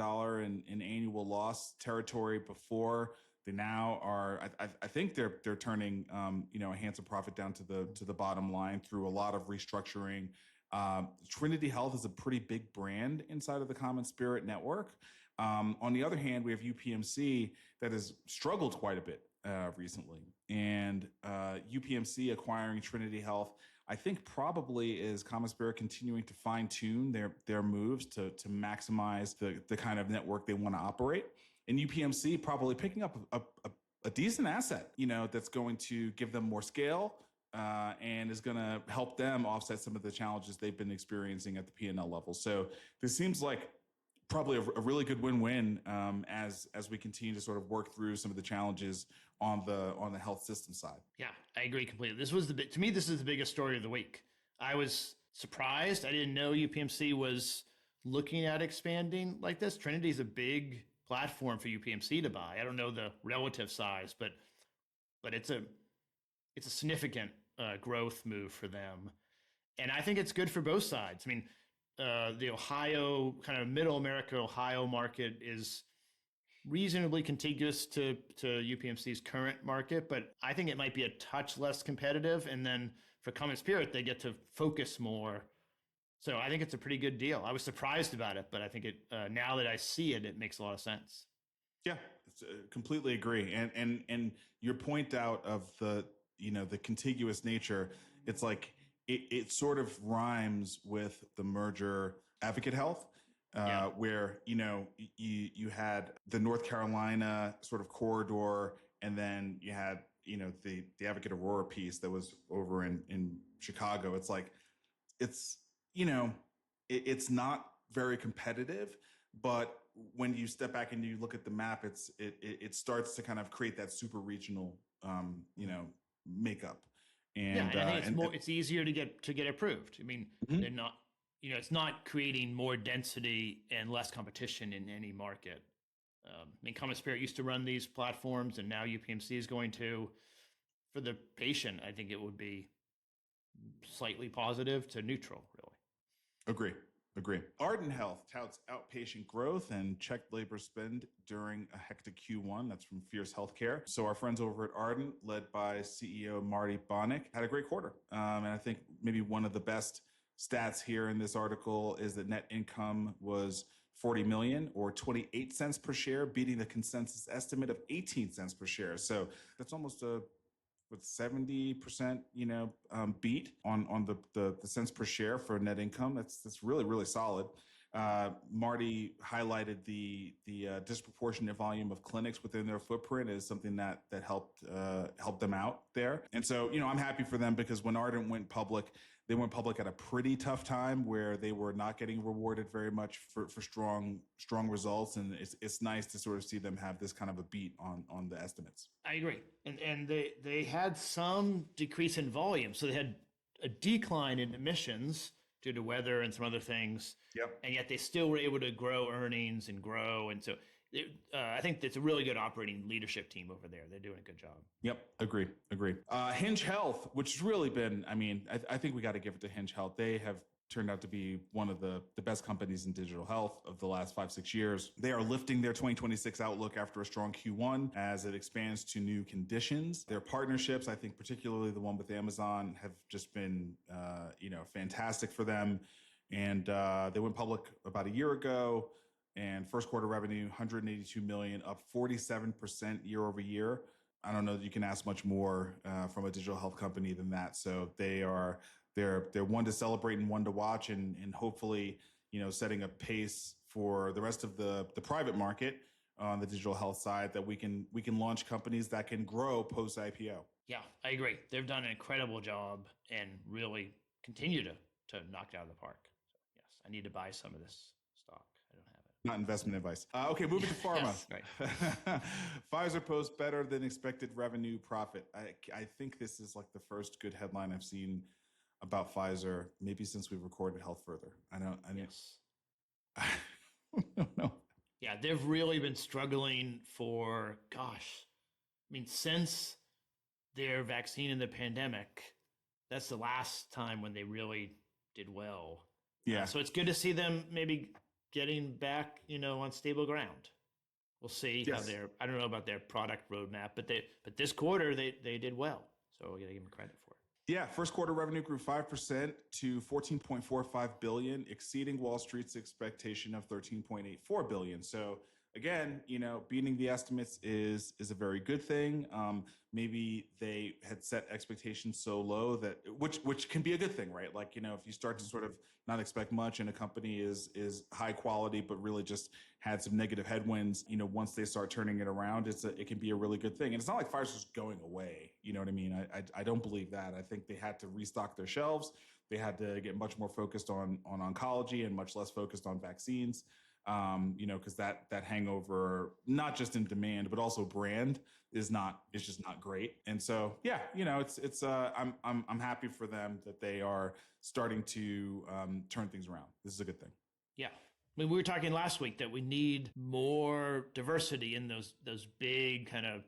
in annual loss territory before. They now are, I think they're turning, a handsome profit down to the bottom line through a lot of restructuring. Trinity Health is a pretty big brand inside of the CommonSpirit network. On the other hand, we have UPMC that has struggled quite a bit recently, and UPMC acquiring Trinity Health, I think probably is CommonSpirit continuing to fine tune their moves to maximize the kind of network they want to operate. And UPMC probably picking up a decent asset, that's going to give them more scale and is going to help them offset some of the challenges they've been experiencing at the P&L level. So this seems like probably a really good win-win as we continue to sort of work through some of the challenges on the health system side. Yeah, I agree completely. This is the biggest story of the week. I was surprised. I didn't know UPMC was looking at expanding like this. Trinity is a big platform for UPMC to buy. I don't know the relative size, but it's a significant growth move for them, and I think it's good for both sides. I mean, the Ohio, kind of middle America, Ohio market is reasonably contiguous to UPMC's current market, but I think it might be a touch less competitive. And then for CommonSpirit, they get to focus more. So I think it's a pretty good deal. I was surprised about it, but I think now that I see it, it makes a lot of sense. Yeah, completely agree. And your point out of the contiguous nature, it's like it sort of rhymes with the merger Advocate Health, where you had the North Carolina sort of corridor, and then you had the Advocate Aurora piece that was over in Chicago. It's like it's not very competitive, but when you step back and you look at the map, it starts to kind of create that super regional makeup. And I think it's easier to get approved. I mean, they're not, it's not creating more density and less competition in any market. I mean, CommonSpirit used to run these platforms, and now UPMC is going to. For the patient, I think it would be slightly positive to neutral, really. Agree. Ardent Health touts outpatient growth and checked labor spend during a hectic Q1. That's from Fierce Healthcare. So our friends over at Ardent, led by CEO Marty Bonick, had a great quarter. And I think maybe one of the best stats here in this article is that net income was $40 million or 28 cents per share, beating the consensus estimate of 18 cents per share. So that's almost with 70%, beat on the cents per share for net income. That's really, really solid. Marty highlighted the disproportionate volume of clinics within their footprint as something that helped them out there. And so, I'm happy for them, because when Ardent went public, they went public at a pretty tough time where they were not getting rewarded very much for strong results. And it's nice to sort of see them have this kind of a beat on the estimates. I agree. And they had some decrease in volume. So they had a decline in emissions due to weather and some other things. Yep. And yet they still were able to grow earnings and grow. And so I think it's a really good operating leadership team over there. They're doing a good job. Yep. Agree. Hinge Health, which has really been, I think we got to give it to Hinge Health. They have turned out to be one of the best companies in digital health of the last 5-6 years. They are lifting their 2026 outlook after a strong Q1 as it expands to new conditions. Their partnerships, I think particularly the one with Amazon, have just been, fantastic for them. And they went public about a year ago, and first quarter revenue, $182 million, up 47% year over year. I don't know that you can ask much more from a digital health company than that. So they're one to celebrate and one to watch, and hopefully, setting a pace for the rest of the private market on the digital health side, that we can launch companies that can grow post IPO. Yeah, I agree. They've done an incredible job and really continue to knock it out of the park. So, yes, I need to buy some of this stock. I don't have it. Not investment advice. Okay, moving to pharma. Yes, right. Pfizer posts better than expected revenue profit. I think this is like the first good headline I've seen about Pfizer, maybe since we recorded Health Further. Yes. I don't know. Yeah, they've really been struggling for, since their vaccine in the pandemic, that's the last time when they really did well. Yeah. So it's good to see them maybe getting back, on stable ground. We'll see how I don't know about their product roadmap, but this quarter they did well. So we got to give them credit for it. Yeah, first quarter revenue grew 5% to $14.45 billion, exceeding Wall Street's expectation of $13.84 billion. So again, beating the estimates is a very good thing. Maybe they had set expectations so low that which can be a good thing, right? Like, if you start to sort of not expect much and a company is high quality, but really just had some negative headwinds, once they start turning it around, it can be a really good thing. And it's not like Pfizer's going away. You know what I mean? I don't believe that. I think they had to restock their shelves. They had to get much more focused on oncology and much less focused on vaccines. Because that hangover, not just in demand, but also brand, is just not great. And so, yeah, I'm happy for them that they are starting to turn things around. This is a good thing. Yeah. We were talking last week that we need more diversity in those big kind of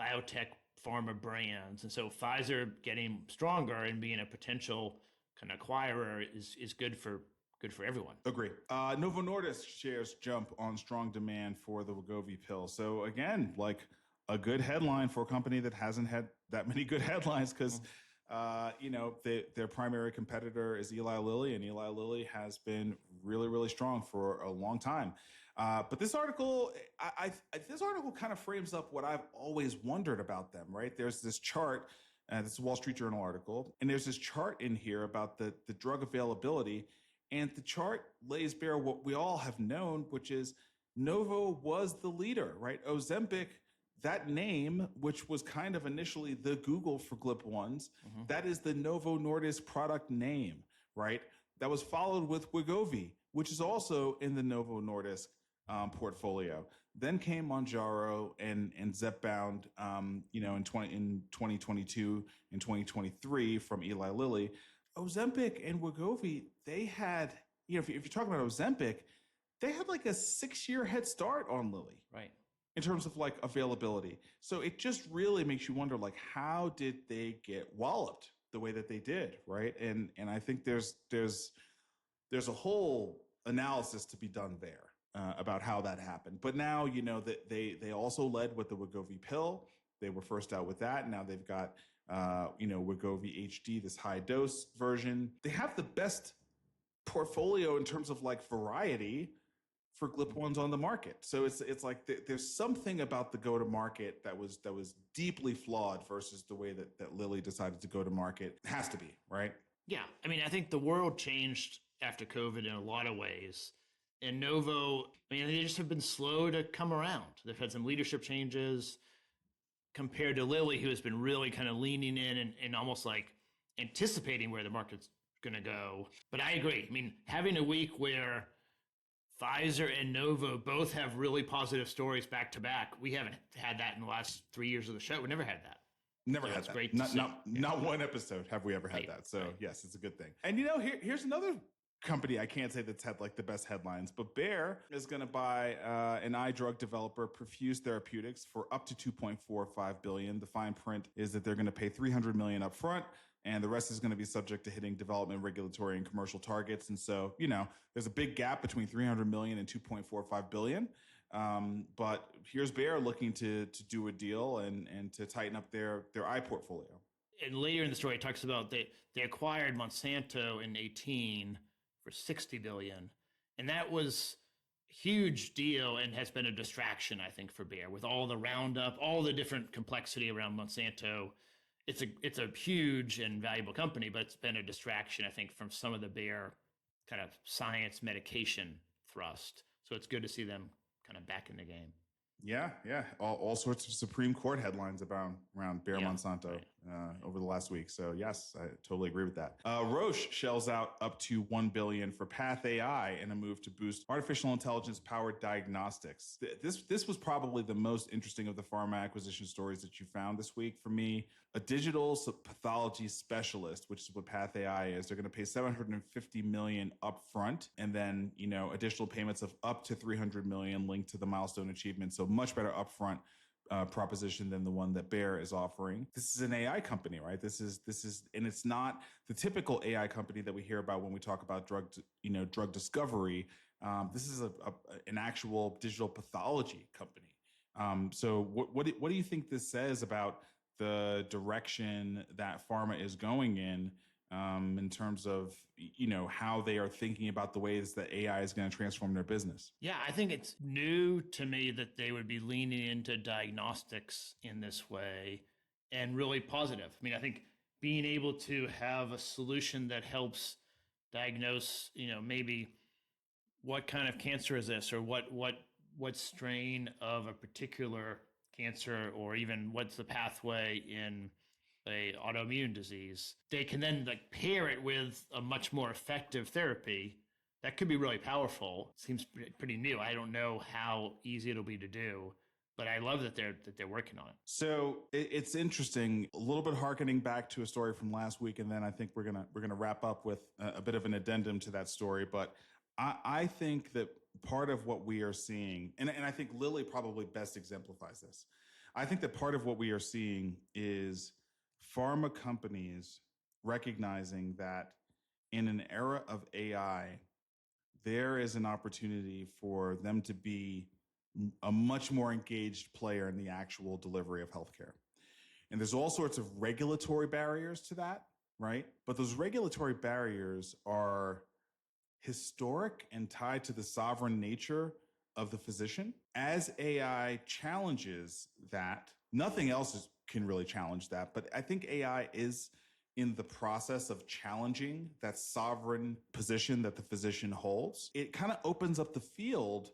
biotech pharma brands. And so Pfizer getting stronger and being a potential kind of acquirer is good for everyone. Agree. Novo Nordisk shares jump on strong demand for the Wegovy pill. So again, like a good headline for a company that hasn't had that many good headlines, because their primary competitor is Eli Lilly, and Eli Lilly has been really, really strong for a long time. But this article, this article kind of frames up what I've always wondered about them, right? There's this chart, this is a Wall Street Journal article, and there's this chart in here about the drug availability. And the chart lays bare what we all have known, which is Novo was the leader, right? Ozempic, that name, which was kind of initially the Google for GLP-1s, that is the Novo Nordisk product name, right? That was followed with Wegovy, which is also in the Novo Nordisk portfolio. Then came Mounjaro and Zepbound, in 2022 and 2023 from Eli Lilly. Ozempic and Wegovy, they had, if you're talking about Ozempic, they had like a 6-year head start on Lilly. Right. In terms of like availability. So it just really makes you wonder, like, how did they get walloped the way that they did, right? And I think there's a whole analysis to be done there about how that happened. But now, that they also led with the Wegovy pill. They were first out with that. Now they've got Wegovy HD, this high dose version. They have the best portfolio in terms of like variety for GLP-1s on the market. So it's like there's something about the go to market that was deeply flawed versus the way that Lilly decided to go to market. It has to be, right? Yeah. I think the world changed after COVID in a lot of ways. And Novo, they just have been slow to come around. They've had some leadership changes compared to Lilly, who has been really kind of leaning in and almost like anticipating where the market's going to go. But I agree. Having a week where Pfizer and Novo both have really positive stories back to back, we haven't had that in the last 3 years of the show. We never had that. Never had that. Great. Not one episode have we ever had that. So yes, it's a good thing. And here's another company I can't say that's had like the best headlines, but Bayer is going to buy an eye drug developer, Perfuse Therapeutics, for up to $2.45 billion. The fine print is that they're going to pay $300 million up front, and the rest is going to be subject to hitting development, regulatory, and commercial targets. And so, there's a big gap between $300 million and $2.45 billion. But here's Bayer looking to do a deal and to tighten up their eye portfolio. And later in the story, it talks about they acquired Monsanto in 2018 for $60 billion. And that was a huge deal and has been a distraction, I think, for Bayer with all the roundup, all the different complexity around Monsanto. It's a huge and valuable company, but it's been a distraction, I think, from some of the Bayer kind of science medication thrust. So it's good to see them kind of back in the game. Yeah. All sorts of Supreme Court headlines around Bayer Monsanto over the last week. So yes, I totally agree with that. Roche shells out up to $1 billion for PathAI in a move to boost artificial intelligence-powered diagnostics. This was probably the most interesting of the pharma acquisition stories that you found this week for me. A digital pathology specialist, which is what PathAI is. They're going to pay $750 million upfront, and then additional payments of up to $300 million linked to the milestone achievement. So much better upfront proposition than the one that Bayer is offering. This is an AI company, right? This is, and it's not the typical AI company that we hear about when we talk about drug discovery. This is an actual digital pathology company. So what do you think this says about the direction that pharma is going in terms of how they are thinking about the ways that AI is going to transform their business? Yeah, I think it's new to me that they would be leaning into diagnostics in this way, and really positive. I mean, I think being able to have a solution that helps diagnose, maybe what kind of cancer is this, or what strain of a particular cancer, or even what's the pathway in a autoimmune disease, they can then pair it with a much more effective therapy that could be really powerful. It seems pretty new. I don't know how easy it'll be to do, but I love that they're working on it. So it's interesting, a little bit harkening back to a story from last week, and then I think we're gonna wrap up with a bit of an addendum to that story. But I think that part of what we are seeing, and I think Lilly probably best exemplifies this. I think that part of what we are seeing is pharma companies recognizing that in an era of AI, there is an opportunity for them to be a much more engaged player in the actual delivery of healthcare. And there's all sorts of regulatory barriers to that, right? But those regulatory barriers are historic and tied to the sovereign nature of the physician. As AI challenges that, nothing else can really challenge that. But I think AI is in the process of challenging that sovereign position that the physician holds. It kind of opens up the field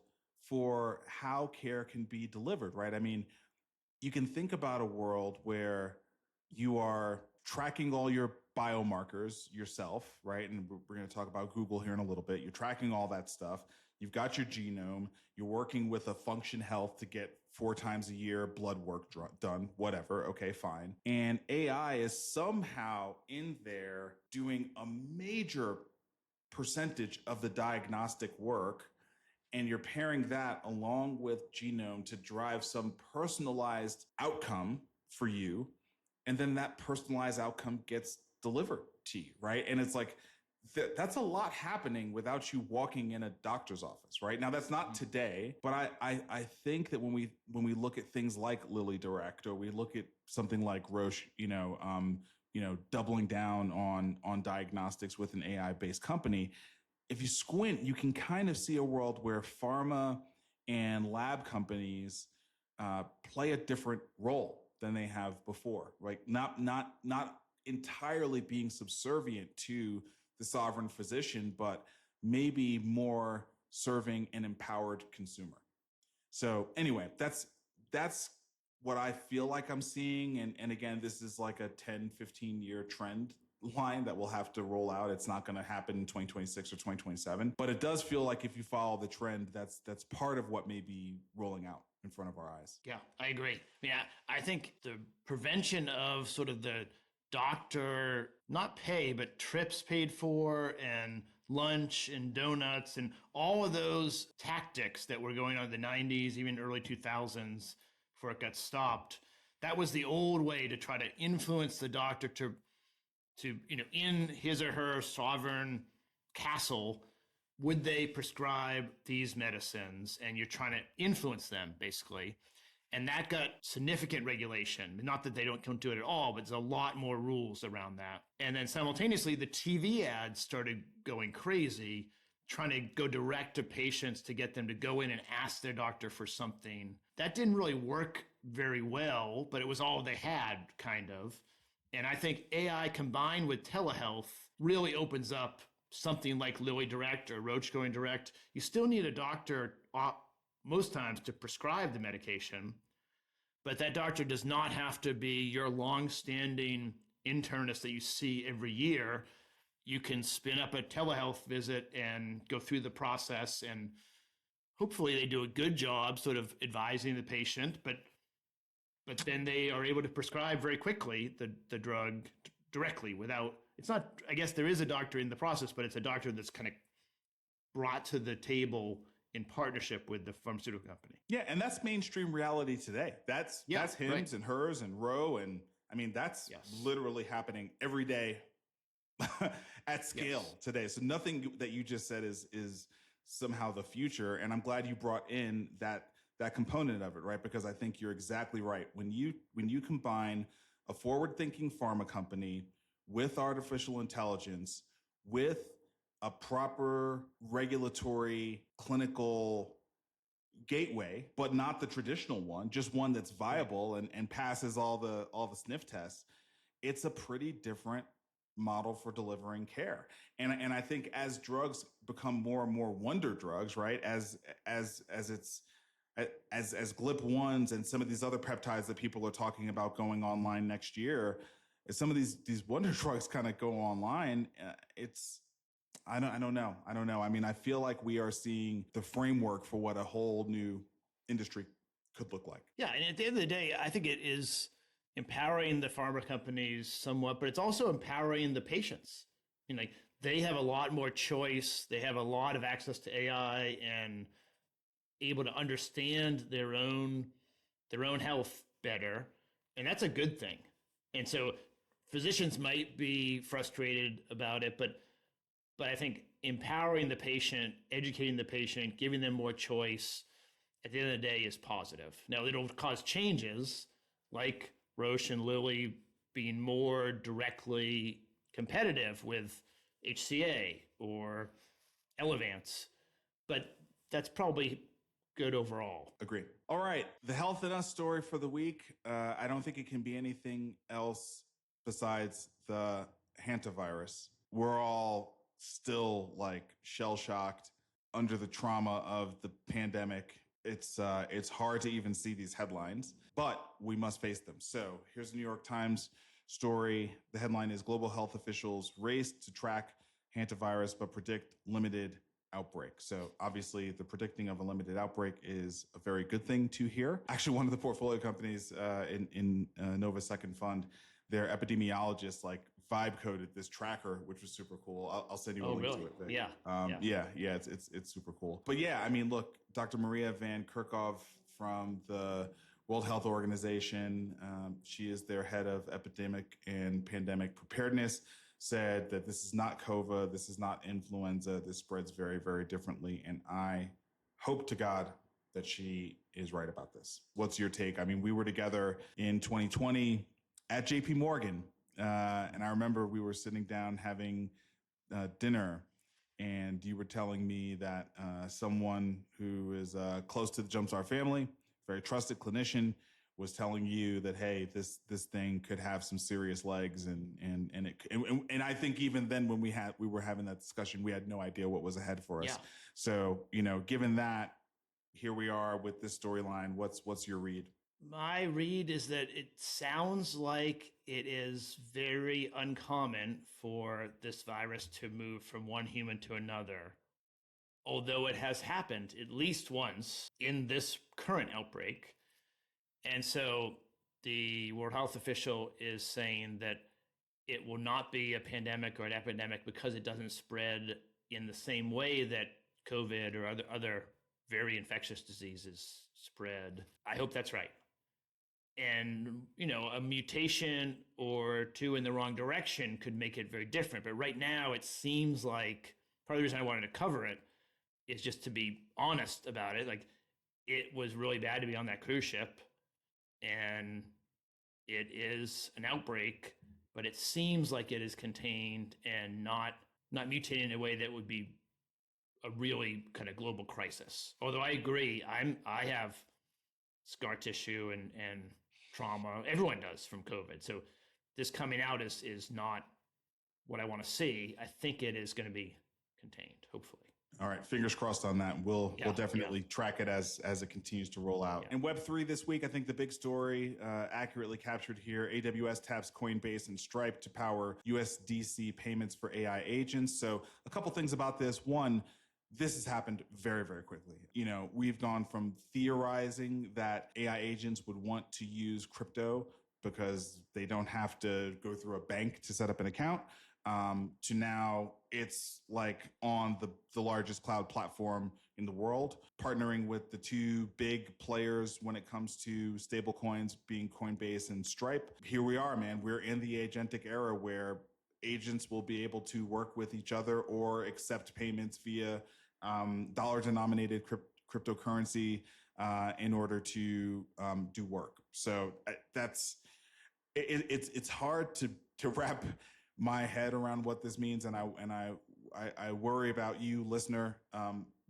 for how care can be delivered, right? I mean, you can think about a world where you are tracking all your biomarkers yourself, right? And we're going to talk about Google here in a little bit. You're tracking all that stuff. You've got your genome. You're working with a Function Health to get 4 times a year blood work done, whatever. Okay, fine. And AI is somehow in there doing a major percentage of the diagnostic work. And you're pairing that along with genome to drive some personalized outcome for you. And then that personalized outcome gets delivered to you, right? And it's like, that's a lot happening without you walking in a doctor's office, right? Now, that's not today, but I think that when we look at things like Lilly Direct, or we look at something like Roche, doubling down on diagnostics with an AI-based company, if you squint, you can kind of see a world where pharma and lab companies play a different role than they have before, right? Not entirely being subservient to the sovereign physician, but maybe more serving an empowered consumer. So anyway, that's what I feel like I'm seeing. And again, this is like a 10, 15 year trend line that will have to roll out. It's not going to happen in 2026 or 2027, but it does feel like if you follow the trend, that's part of what may be rolling out in front of our eyes. Yeah, I agree. Yeah, I think the prevention of sort of the doctor, not pay, but trips paid for, and lunch and donuts and all of those tactics that were going on in the 90s, even early 2000s, before it got stopped. That was the old way to try to influence the doctor to in his or her sovereign castle, would they prescribe these medicines? And you're trying to influence them, basically. And that got significant regulation. Not that they don't do it at all, but there's a lot more rules around that. And then simultaneously, the TV ads started going crazy, trying to go direct to patients to get them to go in and ask their doctor for something. That didn't really work very well, but it was all they had, kind of. And I think AI combined with telehealth really opens up something like Lilly Direct or Roche going direct. You still need a doctor most times to prescribe the medication, but that doctor does not have to be your long-standing internist that you see every year. You can spin up a telehealth visit and go through the process, and hopefully they do a good job sort of advising the patient, but then they are able to prescribe very quickly the drug directly without, it's not, I guess there is a doctor in the process, but it's a doctor that's kind of brought to the table in partnership with the pharmaceutical company. Yeah, and that's mainstream reality today. That's Hims right. and Hers and Roe, and I mean that's literally happening every day at scale today. So nothing that you just said is somehow the future, and I'm glad you brought in that component of it, right? Because I think you're exactly right. When you combine a forward-thinking pharma company with artificial intelligence, with a proper regulatory clinical gateway, but not the traditional one, just one that's viable and passes all the sniff tests, it's a pretty different model for delivering care. And I think as drugs become more and more wonder drugs, right? As GLP-1s and some of these other peptides that people are talking about going online next year, as some of these wonder drugs kind of go online, I don't know. I mean, I feel like we are seeing the framework for what a whole new industry could look like. Yeah, and at the end of the day, I think it is empowering the pharma companies somewhat, but it's also empowering the patients. I mean, like, they have a lot more choice. They have a lot of access to AI and able to understand their own health better, and that's a good thing. And so physicians might be frustrated about it, but I think empowering the patient, educating the patient, giving them more choice at the end of the day is positive. Now, it'll cause changes like Roche and Lilly being more directly competitive with HCA or Elevance, but that's probably good overall. Agree. All right. The Health in Us story for the week. I don't think it can be anything else besides the Hantavirus. We're all still like shell-shocked under the trauma of the pandemic. It's hard to even see these headlines, but we must face them. So here's the New York Times story. The headline is Global Health Officials Race to Track Hantavirus but Predict Limited Outbreak. So obviously the predicting of a limited outbreak is a very good thing to hear. Actually, one of the portfolio companies in Nova's second fund, their epidemiologists like vibe coded this tracker, which was super cool. I'll send you a link to it. But, yeah, it's super cool. But yeah, I mean, look, Dr. Maria Van Kerkhove from the World Health Organization, she is their head of epidemic and pandemic preparedness, said that this is not COVID, this is not influenza, this spreads very, very differently. And I hope to God that she is right about this. What's your take? I mean, we were together in 2020 at JP Morgan. And I remember we were sitting down having dinner, and you were telling me that someone who is close to the Jumpstart family, very trusted clinician, was telling you that, hey, this thing could have some serious legs, and I think even then when we were having that discussion, we had no idea what was ahead for us. Yeah. So, given that, here we are with this storyline. What's your read? My read is that it sounds like it is very uncommon for this virus to move from one human to another, although it has happened at least once in this current outbreak. And so the World Health official is saying that it will not be a pandemic or an epidemic because it doesn't spread in the same way that COVID or other very infectious diseases spread. I hope that's right. And, a mutation or two in the wrong direction could make it very different. But right now, it seems like part of the reason I wanted to cover it is just to be honest about it. Like, it was really bad to be on that cruise ship. and it is an outbreak, but it seems like it is contained and not mutating in a way that would be a really kind of global crisis. Although I agree, I have scar tissue and trauma. Everyone does from COVID. So this coming out is not what I want to see. I think it is going to be contained, hopefully. All right, fingers crossed on that. We'll definitely track it as it continues to roll out. And Web3 this week, I think the big story accurately captured here, AWS taps Coinbase and Stripe to power USDC payments for AI agents. So a couple things about this. One, this has happened very, very quickly. You know, we've gone from theorizing that AI agents would want to use crypto because they don't have to go through a bank to set up an account, to now it's like on the largest cloud platform in the world, partnering with the two big players when it comes to stable coins, being Coinbase and Stripe. Here we are, man. We're in the agentic era where agents will be able to work with each other or accept payments via dollar-denominated cryptocurrency in order to do work. So it's hard to wrap my head around what this means, and I worry about you, listener,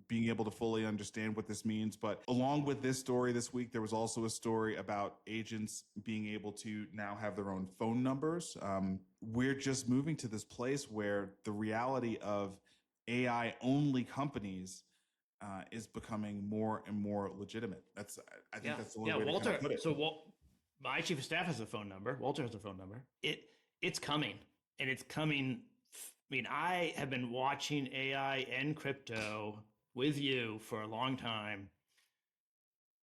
being able to fully understand what this means. But along with this story this week, there was also a story about agents being able to now have their own phone numbers. We're just moving to this place where the reality of AI-only companies is becoming more and more legitimate. I think that's the only way to kind of put it. So my chief of staff has a phone number. Walter has a phone number. It's coming, and it's coming. I mean, I have been watching AI and crypto with you for a long time,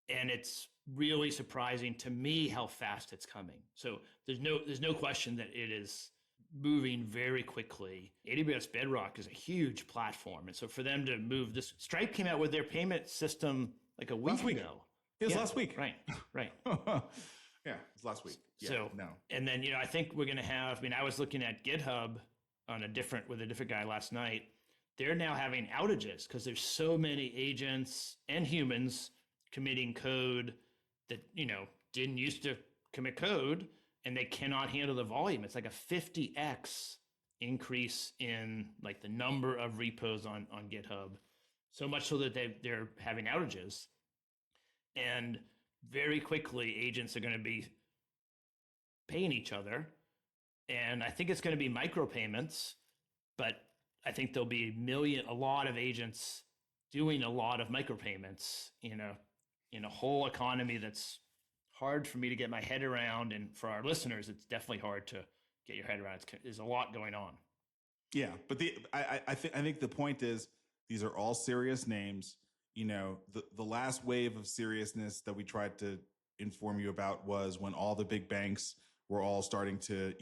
and it's really surprising to me how fast it's coming. So there's no question that it is moving very quickly. AWS Bedrock is a huge platform, and so for them to move this, Stripe came out with their payment system like a week ago. It was last week, right? Yeah, it was last week. Yeah, so and then I think we're going to have. I mean, I was looking at GitHub with a different guy last night. They're now having outages because there's so many agents and humans committing code that didn't used to commit code, and they cannot handle the volume. It's like a 50x increase in like the number of repos on GitHub, so much so that they're having outages, and very quickly agents are going to be paying each other, and I think it's going to be micropayments, but I think there'll be a lot of agents doing a lot of micropayments in a whole economy that's hard for me to get my head around, and for our listeners, it's definitely hard to get your head around. There's a lot going on. Yeah, but I think the point is these are all serious names. The last wave of seriousness that we tried to inform you about was when all the big banks were all starting to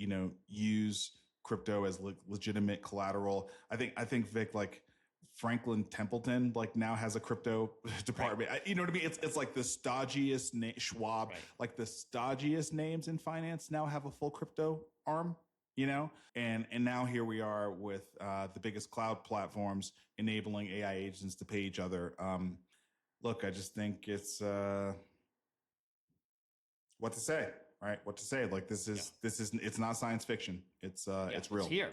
use crypto as legitimate collateral. I think Vic, like Franklin Templeton, like now has a crypto department. Right. You know what I mean? It's like the stodgiest Schwab, right. Like the stodgiest names in finance now have a full crypto arm. And now here we are with the biggest cloud platforms enabling AI agents to pay each other. Look, I just think it's what to say, right? What to say? Like it's not science fiction. It's real. It's here.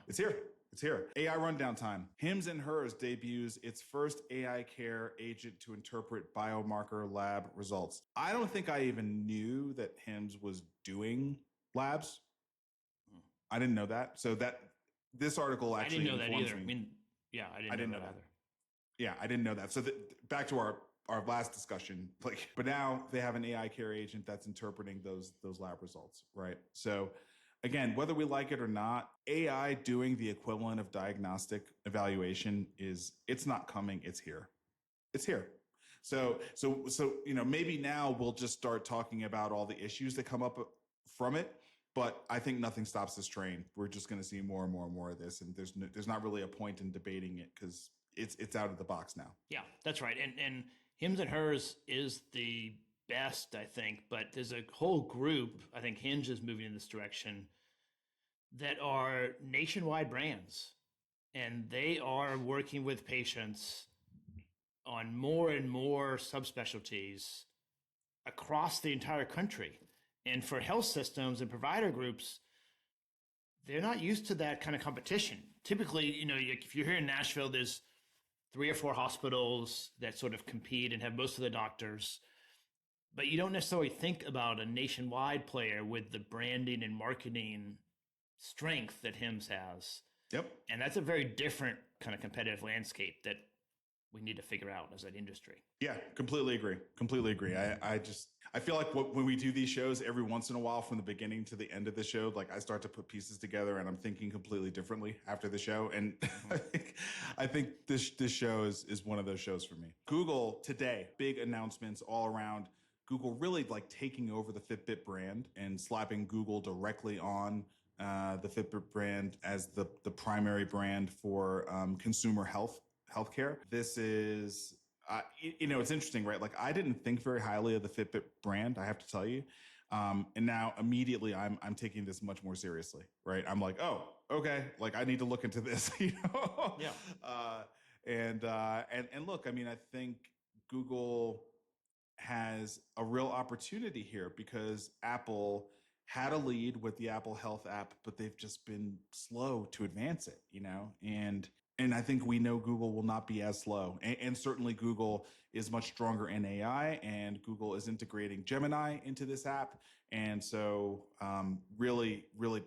It's here. It's here. AI rundown time. Hims & Hers debuts its first AI care agent to interpret biomarker lab results. I don't think I even knew that Hims was doing labs. I didn't know that. So this article actually I didn't know that either. Me. I didn't know that either. Yeah, I didn't know that. So back to our last discussion, but now they have an AI care agent that's interpreting those lab results, right? So again, whether we like it or not, AI doing the equivalent of diagnostic evaluation it's not coming, it's here. It's here. So maybe now we'll just start talking about all the issues that come up from it. But I think nothing stops this train. We're just going to see more and more and more of this, and there's not really a point in debating it because it's out of the box now. Yeah, that's right. And Hims & Hers is the best, I think. But there's a whole group. I think Hinge is moving in this direction that are nationwide brands, and they are working with patients on more and more subspecialties across the entire country. And for health systems and provider groups, they're not used to that kind of competition. Typically, if you're here in Nashville, there's 3 or 4 hospitals that sort of compete and have most of the doctors. But you don't necessarily think about a nationwide player with the branding and marketing strength that Hims has. Yep. And that's a very different kind of competitive landscape that we need to figure out as an industry. Yeah, completely agree. I feel like when we do these shows, every once in a while, from the beginning to the end of the show, like I start to put pieces together and I'm thinking completely differently after the show. And I think this show is one of those shows for me. Google today, big announcements all around. Google really like taking over the Fitbit brand and slapping Google directly on the Fitbit brand as the primary brand for consumer healthcare. This is, it's interesting, right? Like I didn't think very highly of the Fitbit brand, I have to tell you. And now immediately I'm taking this much more seriously, right? I'm like, oh, okay. Like I need to look into this, Yeah. And look, I mean, I think Google has a real opportunity here because Apple had a lead with the Apple Health app, but they've just been slow to advance it, and I think we know Google will not be as slow. And certainly Google is much stronger in AI, and Google is integrating Gemini into this app. And so really, really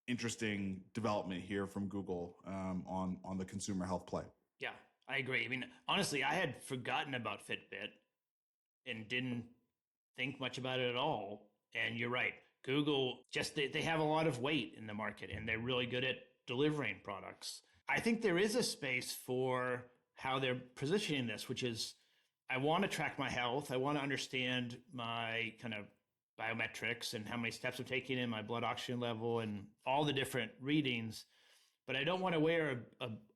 interesting development here from Google on the consumer health play. Yeah, I agree. I mean, honestly, I had forgotten about Fitbit and didn't think much about it at all. And you're right. Google they have a lot of weight in the market and they're really good at delivering products. I think there is a space for how they're positioning this, which is I want to track my health. I want to understand my kind of biometrics and how many steps I'm taking in, my blood oxygen level and all the different readings. But I don't want to wear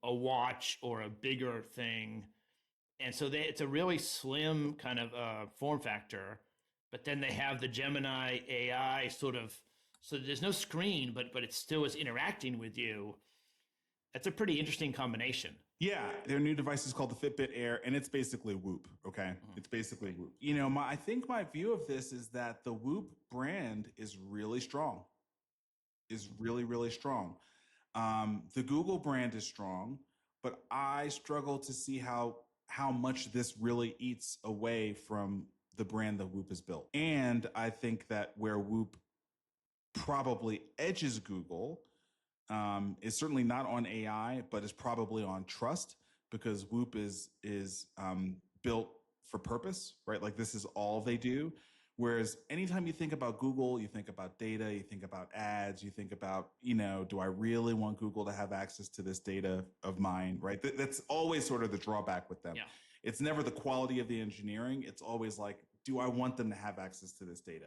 a watch or a bigger thing. And so it's a really slim kind of form factor. But then they have the Gemini AI so there's no screen, but it still is interacting with you. That's a pretty interesting combination. Yeah, their new device is called the Fitbit Air, and it's basically Whoop, okay? Mm-hmm. It's basically Whoop. I think my view of this is that the Whoop brand is really strong, is really, really strong. The Google brand is strong, but I struggle to see how much this really eats away from the brand that Whoop has built. And I think that where Whoop probably edges Google is certainly not on AI, but is probably on trust, because Whoop is built for purpose, right? Like this is all they do. Whereas anytime you think about Google, you think about data, you think about ads, you think about, do I really want Google to have access to this data of mine, right? That's always sort of the drawback with them. Yeah. It's never the quality of the engineering. It's always like, do I want them to have access to this data?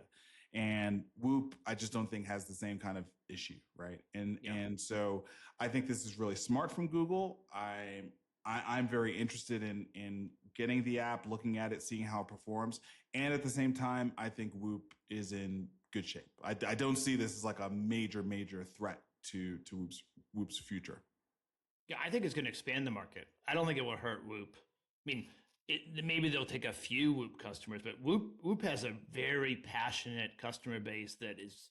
And Whoop, I just don't think has the same kind of issue, right? And so I think this is really smart from Google. I'm very interested in getting the app, looking at it, seeing how it performs. And at the same time, I think Whoop is in good shape. I don't see this as like a major threat to Whoop's future. Yeah, I think it's going to expand the market. I don't think it will hurt Whoop. I mean, maybe they'll take a few Whoop customers, but Whoop has a very passionate customer base that is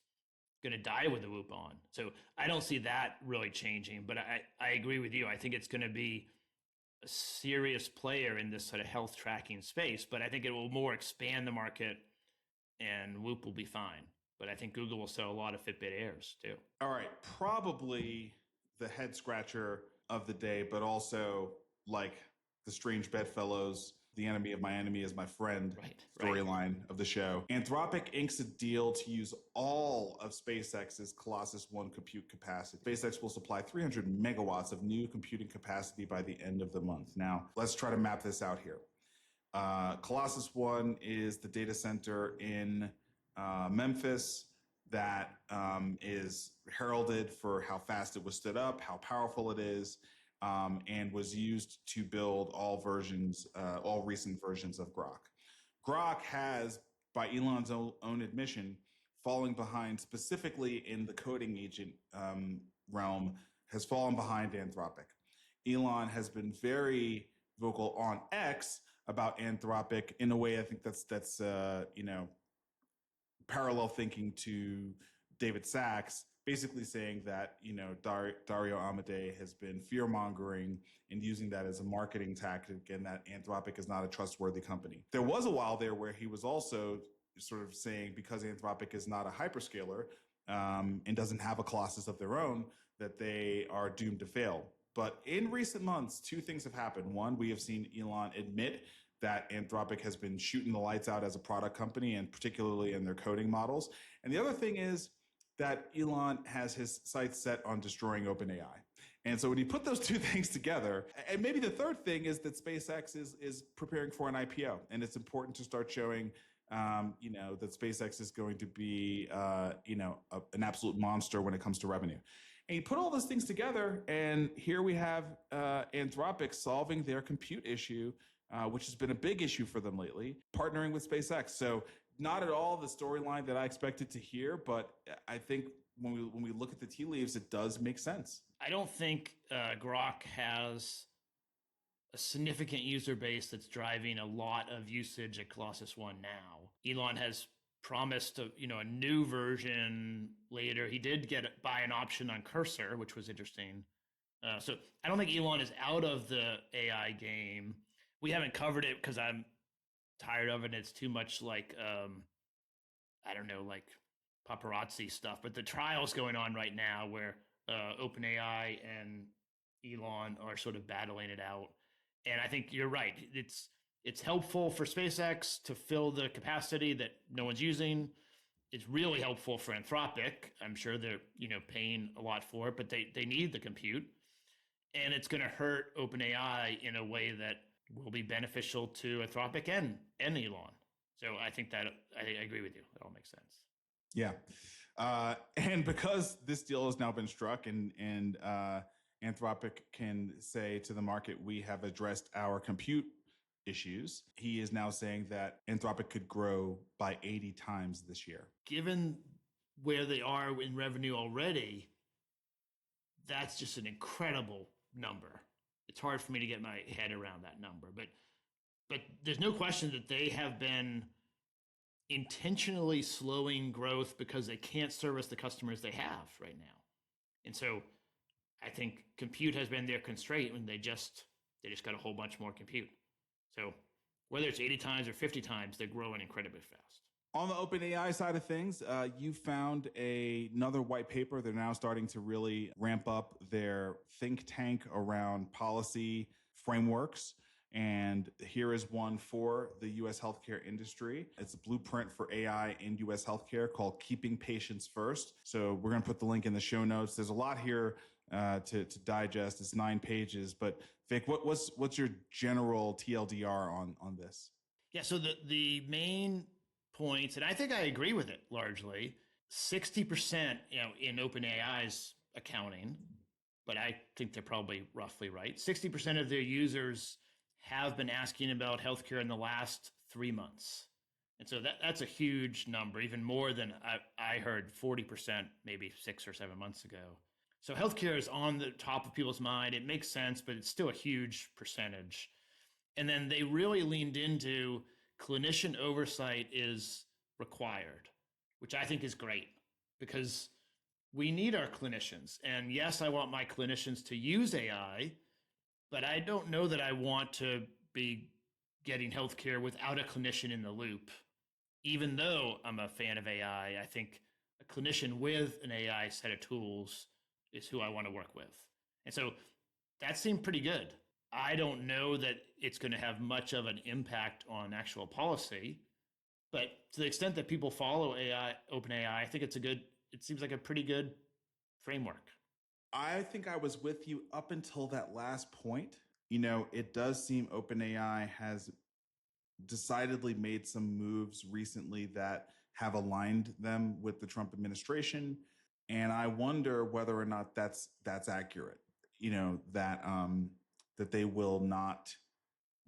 going to die with the Whoop on. So I don't see that really changing, but I agree with you. I think it's going to be a serious player in this sort of health tracking space, but I think it will more expand the market and Whoop will be fine. But I think Google will sell a lot of Fitbit Airs too. All right. Probably the head scratcher of the day, but also like the strange bedfellows, the enemy of my enemy is my friend storyline of the show. Anthropic inks a deal to use all of SpaceX's Colossus 1 compute capacity. SpaceX will supply 300 megawatts of new computing capacity by the end of the month. Now, let's try to map this out here. Colossus 1 is the data center in Memphis that is heralded for how fast it was stood up, how powerful it is, and was used to build all recent versions of Grok. Grok has, by Elon's own admission, falling behind, specifically in the coding agent realm, has fallen behind Anthropic. Elon has been very vocal on X about Anthropic. In a way, I think that's parallel thinking to David Sachs, basically saying that, Dario Amodei has been fear mongering and using that as a marketing tactic, and that Anthropic is not a trustworthy company. There was a while there where he was also sort of saying, because Anthropic is not a hyperscaler and doesn't have a Colossus of their own, that they are doomed to fail. But in recent months, two things have happened. One, we have seen Elon admit that Anthropic has been shooting the lights out as a product company, and particularly in their coding models. And the other thing is that Elon has his sights set on destroying OpenAI. And so when you put those two things together, and maybe the third thing is that SpaceX is preparing for an IPO, and it's important to start showing that SpaceX is going to be, an absolute monster when it comes to revenue. And you put all those things together, and here we have Anthropic solving their compute issue, which has been a big issue for them lately, partnering with SpaceX. So not at all the storyline that I expected to hear, but I think when we look at the tea leaves, it does make sense. I don't think Grok has a significant user base that's driving a lot of usage at Colossus One now. Elon has promised a new version later. He did buy an option on Cursor, which was interesting. So I don't think Elon is out of the AI game. We haven't covered it because I'm tired of it. It's too much like like paparazzi stuff. But the trial's going on right now where OpenAI and Elon are sort of battling it out. And I think you're right. It's helpful for SpaceX to fill the capacity that no one's using. It's really helpful for Anthropic. I'm sure they're paying a lot for it, but they need the compute. And it's going to hurt OpenAI in a way that will be beneficial to Anthropic and Elon. So I think that I agree with you. It all makes sense. Yeah. And because this deal has now been struck and Anthropic can say to the market, we have addressed our compute issues, he is now saying that Anthropic could grow by 80 times this year. Given where they are in revenue already, that's just an incredible number. It's hard for me to get my head around that number, but there's no question that they have been intentionally slowing growth because they can't service the customers they have right now. And so I think compute has been their constraint when they just got a whole bunch more compute. So whether it's 80 times or 50 times, they're growing incredibly fast. On the OpenAI side of things, you found another white paper. They're now starting to really ramp up their think tank around policy frameworks. And here is one for the U.S. healthcare industry. It's a blueprint for AI in U.S. healthcare called Keeping Patients First. So we're going to put the link in the show notes. There's a lot here to digest. It's 9 pages. But Vic, what's your general TLDR on this? Yeah, so the main points, and I think I agree with it largely, 60% in OpenAI's accounting, but I think they're probably roughly right. 60% of their users have been asking about healthcare in the last 3 months. And so that's a huge number, even more than I heard 40% maybe 6 or 7 months ago. So healthcare is on the top of people's mind. It makes sense, but it's still a huge percentage. And then they really leaned into clinician oversight is required, which I think is great because we need our clinicians. And yes, I want my clinicians to use AI, but I don't know that I want to be getting healthcare without a clinician in the loop. Even though I'm a fan of AI, I think a clinician with an AI set of tools is who I want to work with. And so that seemed pretty good. I don't know that it's going to have much of an impact on actual policy, but to the extent that people follow AI, OpenAI, I think it seems like a pretty good framework. I think I was with you up until that last point. It does seem OpenAI has decidedly made some moves recently that have aligned them with the Trump administration. And I wonder whether or not that's accurate, that they will not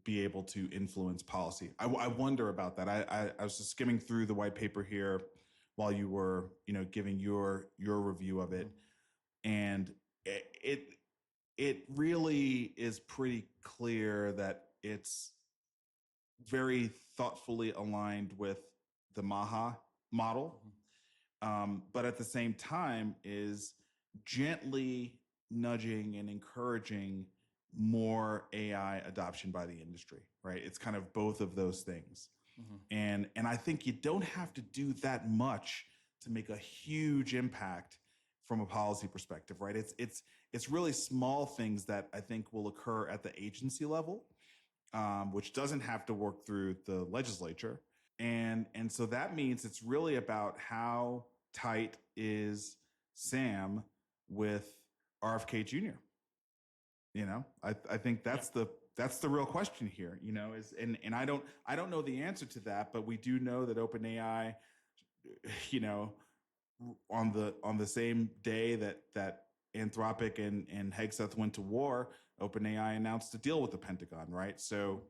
be able to influence policy. I wonder about that. I was just skimming through the white paper here while you were, giving your review of it. And it really is pretty clear that it's very thoughtfully aligned with the Maha model, but at the same time is gently nudging and encouraging more AI adoption by the industry, right? It's kind of both of those things. And I think you don't have to do that much to make a huge impact from a policy perspective, right? It's really small things that I think will occur at the agency level, which doesn't have to work through the legislature. And so that means it's really about how tight is Sam with RFK Jr. You know, I think that's the real question here, you know, and I don't know the answer to that, but we do know that OpenAI, you know, on the same day that Anthropic and Hegseth went to war, OpenAI announced a deal with the Pentagon, right? So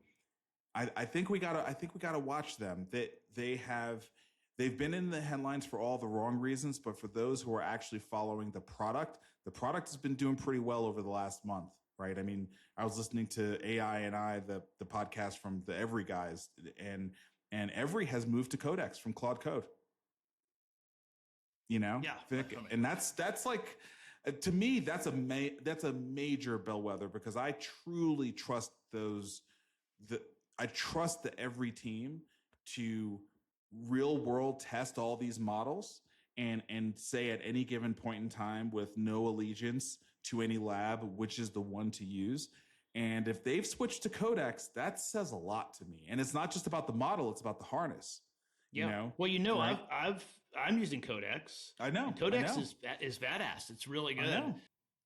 I think we gotta watch them. They've been in the headlines for all the wrong reasons, but for those who are actually following the product has been doing pretty well over the last month, right? I mean, I was listening to AI and I, the podcast from the Every guys, and Every has moved to Codex from Claude Code. You know, yeah, and that's like, to me, that's a major bellwether, because I truly trust I trust the Every team to real world test all these models and say at any given point in time with no allegiance to any lab which is the one to use. And if they've switched to Codex, that says a lot to me. And it's not just about the model, it's about the harness. Yeah. You know? Well, you know, right? I'm using Codex. I know. And Codex is badass. It's really good.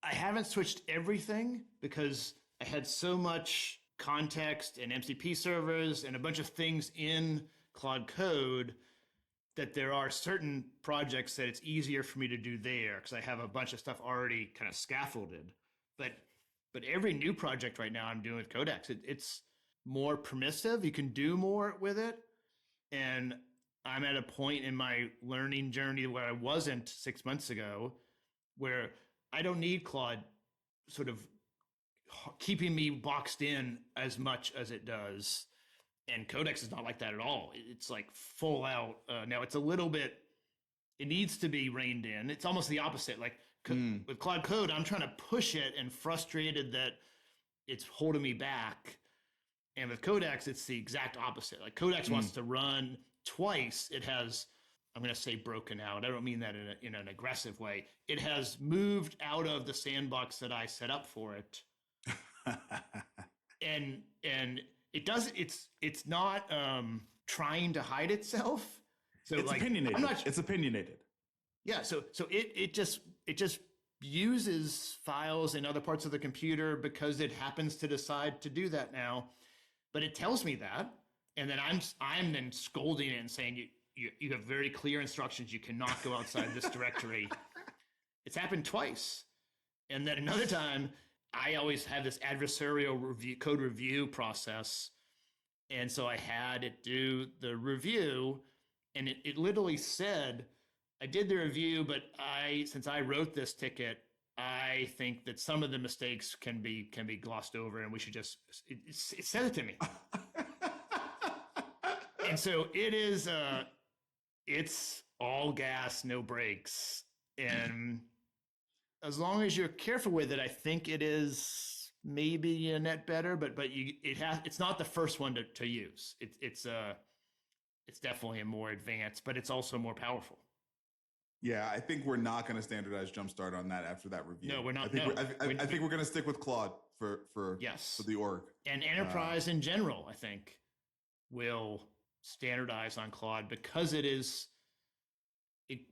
I haven't switched everything because I had so much context and MCP servers and a bunch of things in Claude Code that there are certain projects that it's easier for me to do there because I have a bunch of stuff already kind of scaffolded. But every new project right now I'm doing with Codex, it's more permissive. You can do more with it. And I'm at a point in my learning journey where I wasn't 6 months ago, where I don't need Claude sort of keeping me boxed in as much as it does. And Codex is not like that at all. It's like full out. Now it's a little bit, it needs to be reined in. It's almost the opposite. Like with Claude Code, I'm trying to push it and frustrated that it's holding me back. And with Codex, it's the exact opposite. Like Codex wants to run twice. It has, I'm going to say broken out. I don't mean that in an aggressive way. It has moved out of the sandbox that I set up for it. and it doesn't, it's not trying to hide itself. So it's like, opinionated. It's opinionated. Yeah. So it just uses files in other parts of the computer because it happens to decide to do that now. But it tells me that, and then I'm then scolding it and saying you have very clear instructions. You cannot go outside this directory. It's happened twice, and then another time I always have this adversarial code review process, and so I had it do the review, and it literally said, I did the review, but since I wrote this ticket, I think that some of the mistakes can be glossed over, and we should just it said it to me. And so it is it's all gas, no brakes, and as long as you're careful with it, I think it is maybe a net better. But it's not the first one to use. It's definitely a more advanced, but it's also more powerful. Yeah, I think we're not going to standardize Jumpstart on that after that review. No, we're not. I think we're going to stick with Claude for the org. And enterprise in general, I think, will standardize on Claude because it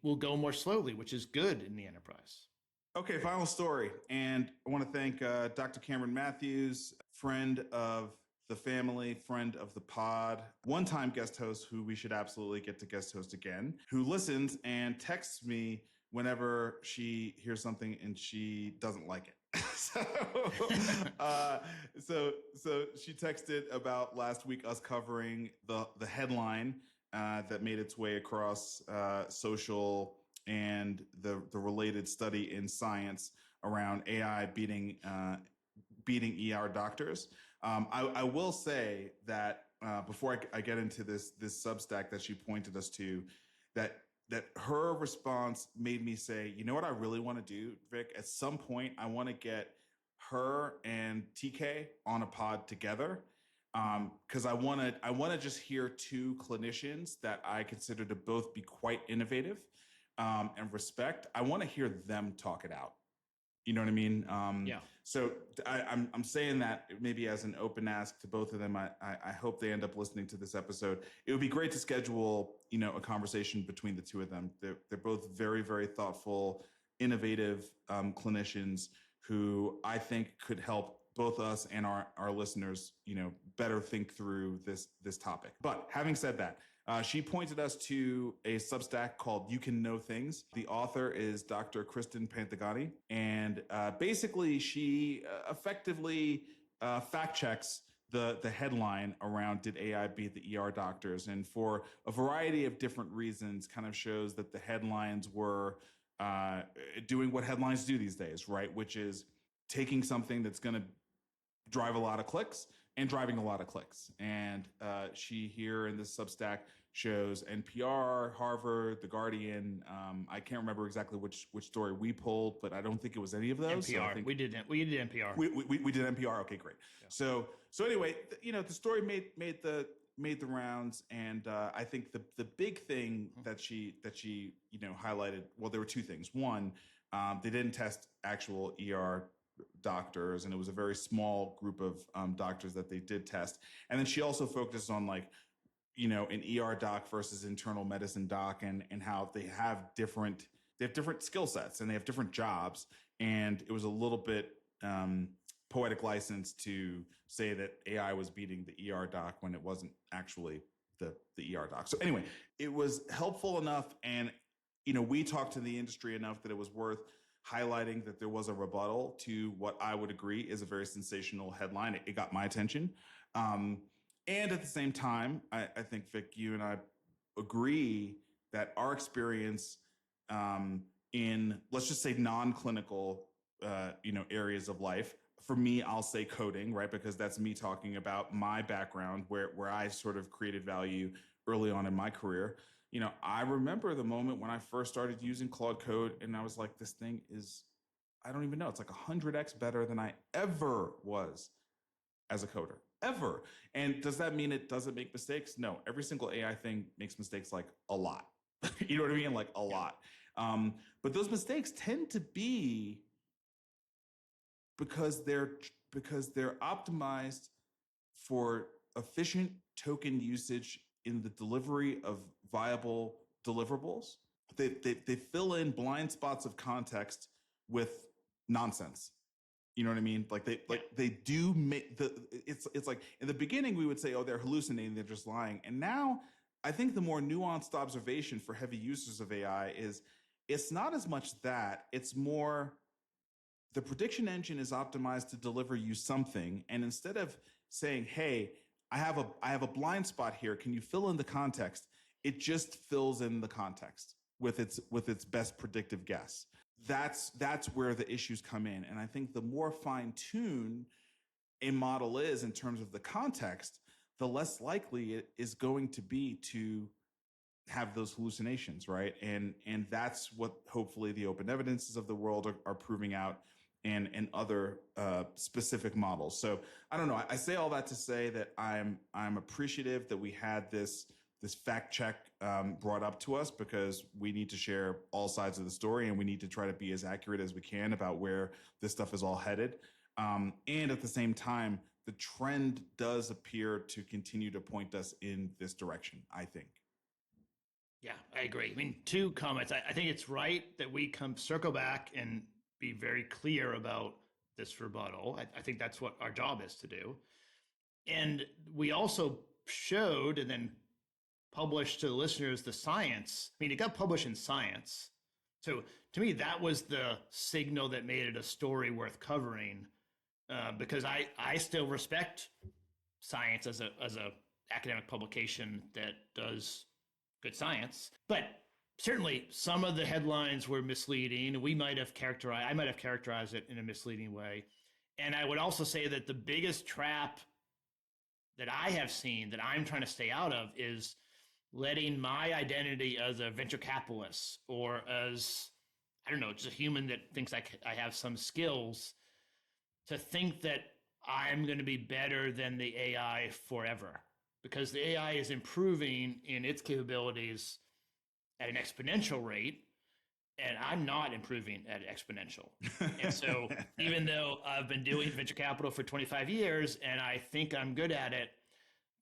will go more slowly, which is good in the enterprise. Okay, final story. And I want to thank Dr. Cameron Matthews, friend of the family, friend of the pod, one-time guest host who we should absolutely get to guest host again, who listens and texts me whenever she hears something and she doesn't like it. So she texted about last week us covering the headline that made its way across social and the related study in Science around AI beating ER doctors. I will say that before I get into this Substack that she pointed us to, that her response made me say, you know what I really want to do, Vic? At some point, I want to get her and TK on a pod together, because I want to just hear two clinicians that I consider to both be quite innovative and respect. I want to hear them talk it out. You know what I mean? Yeah. So I'm saying that maybe as an open ask to both of them. I hope they end up listening to this episode. It would be great to schedule, a conversation between the two of them. They're both very, very thoughtful, innovative clinicians who I think could help both us and our listeners, better think through this topic. But having said that, she pointed us to a Substack called You Can Know Things. The author is Dr. Kristen Pantagani. And basically, she effectively fact checks the headline around did AI beat the ER doctors? And for a variety of different reasons, kind of shows that the headlines were doing what headlines do these days, right? Which is taking something that's going to drive a lot of clicks and driving a lot of clicks. And she here in this Substack shows NPR, Harvard, The Guardian. I can't remember exactly which story we pulled, but I don't think it was any of those. NPR. So I think we did NPR. We did NPR. Okay, great. Yeah. So anyway, the story made the rounds, and I think the big thing that she highlighted. Well, there were two things. One, they didn't test actual ER doctors, and it was a very small group of doctors that they did test. And then she also focused on an ER doc versus internal medicine doc, and how they have different skill sets and they have different jobs. And it was a little bit poetic license to say that AI was beating the ER doc when it wasn't actually the ER doc. So anyway, it was helpful enough, and we talked to the industry enough that it was worth highlighting that there was a rebuttal to what I would agree is a very sensational headline. It got my attention. And at the same time, I think, Vic, you and I agree that our experience in, let's just say, non-clinical, areas of life, for me, I'll say coding, right? Because that's me talking about my background where I sort of created value early on in my career. I remember the moment when I first started using Claude Code, and I was like, this thing is, I don't even know, it's like 100x better than I ever was as a coder, ever. And does that mean it doesn't make mistakes? No, every single AI thing makes mistakes, like a lot. You know what I mean? Like a lot. But those mistakes tend to be because they're optimized for efficient token usage in the delivery of viable deliverables. They fill in blind spots of context with nonsense. You know what I mean? They do make it's like in the beginning we would say, oh, they're hallucinating, they're just lying. And now I think the more nuanced observation for heavy users of AI is it's not as much that, it's more the prediction engine is optimized to deliver you something. And instead of saying, hey, I have a blind spot here, can you fill in the context? It just fills in the context with its best predictive guess. That's where the issues come in. And I think the more fine-tuned a model is in terms of the context, the less likely it is going to be to have those hallucinations, right? And that's what hopefully the open evidences of the world are proving out, and other specific models. So I don't know. I say all that to say that I'm appreciative that we had this fact check brought up to us, because we need to share all sides of the story, and we need to try to be as accurate as we can about where this stuff is all headed. And at the same time, the trend does appear to continue to point us in this direction, I think. Yeah, I agree. I mean, two comments. I think it's right that we circle back and be very clear about this rebuttal. I think that's what our job is to do. And we also showed and then published to the listeners the science. I mean, it got published in Science. So to me, that was the signal that made it a story worth covering, because I still respect Science as a academic publication that does good science. But certainly some of the headlines were misleading. I might have characterized it in a misleading way. And I would also say that the biggest trap that I have seen that I'm trying to stay out of is letting my identity as a venture capitalist or as, I don't know, just a human that thinks I have some skills, to think that I'm going to be better than the AI forever, because the AI is improving in its capabilities at an exponential rate, and I'm not improving at exponential. And so even though I've been doing venture capital for 25 years and I think I'm good at it,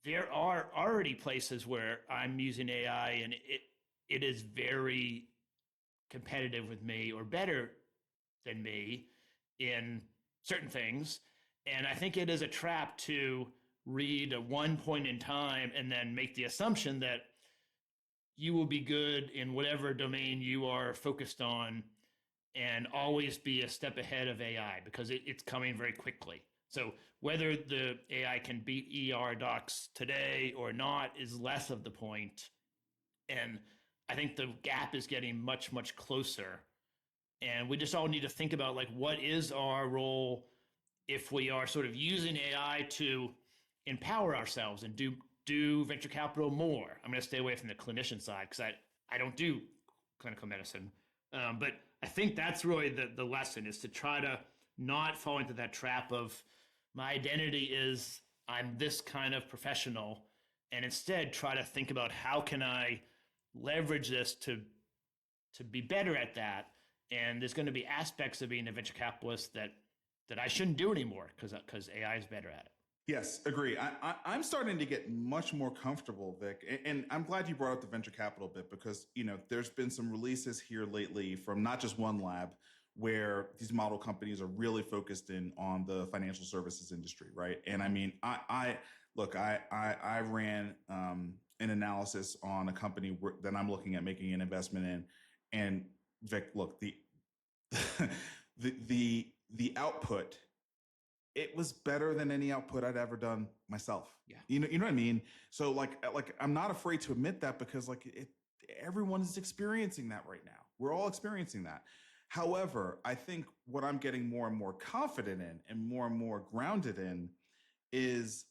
there are already places where I'm using AI and it is very competitive with me or better than me in certain things. And I think it is a trap to read at one point in time and then make the assumption that you will be good in whatever domain you are focused on and always be a step ahead of AI, because it's coming very quickly. So whether the AI can beat ER docs today or not is less of the point. And I think the gap is getting much, much closer. And we just all need to think about, like, what is our role if we are sort of using AI to empower ourselves and do venture capital more. I'm going to stay away from the clinician side because I don't do clinical medicine. But I think that's really the lesson, is to try to not fall into that trap of my identity is I'm this kind of professional, and instead try to think about how can I leverage this to be better at that. And there's going to be aspects of being a venture capitalist that I shouldn't do anymore because AI is better at it. Yes, agree. I'm starting to get much more comfortable, Vic, and I'm glad you brought up the venture capital bit, because there's been some releases here lately from not just one lab where these model companies are really focused in on the financial services industry, right? And I mean, I ran an analysis on a company that I'm looking at making an investment in, and Vic, look, the output, it was better than any output I'd ever done myself. Yeah. You know what I mean? So like I'm not afraid to admit that, because everyone is experiencing that right now. We're all experiencing that. However, I think what I'm getting more and more confident in and more grounded in is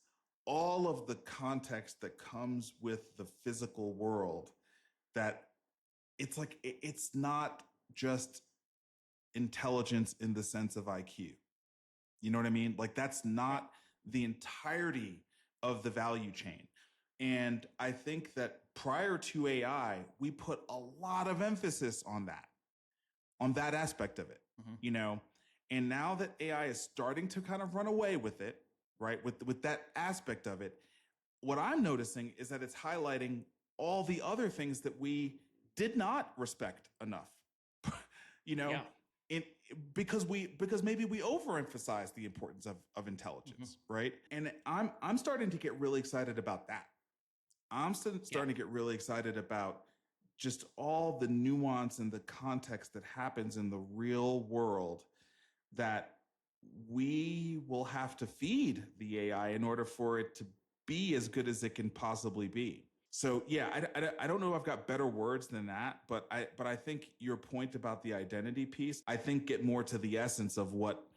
all of the context that comes with the physical world, that it's like, it's not just intelligence in the sense of IQ. You know what I mean? Like, that's not the entirety of the value chain. And I think that prior to AI, we put a lot of emphasis on that aspect of it, and now that AI is starting to kind of run away with it, right? With that aspect of it, what I'm noticing is that it's highlighting all the other things that we did not respect enough, Yeah. because maybe we overemphasize the importance of intelligence, right? And I'm starting to get really excited about that. I'm starting to get really excited about just all the nuance and the context that happens in the real world that we will have to feed the AI in order for it to be as good as it can possibly be. So yeah, I don't know if I've got better words than that, but I think your point about the identity piece, I think, get more to the essence of what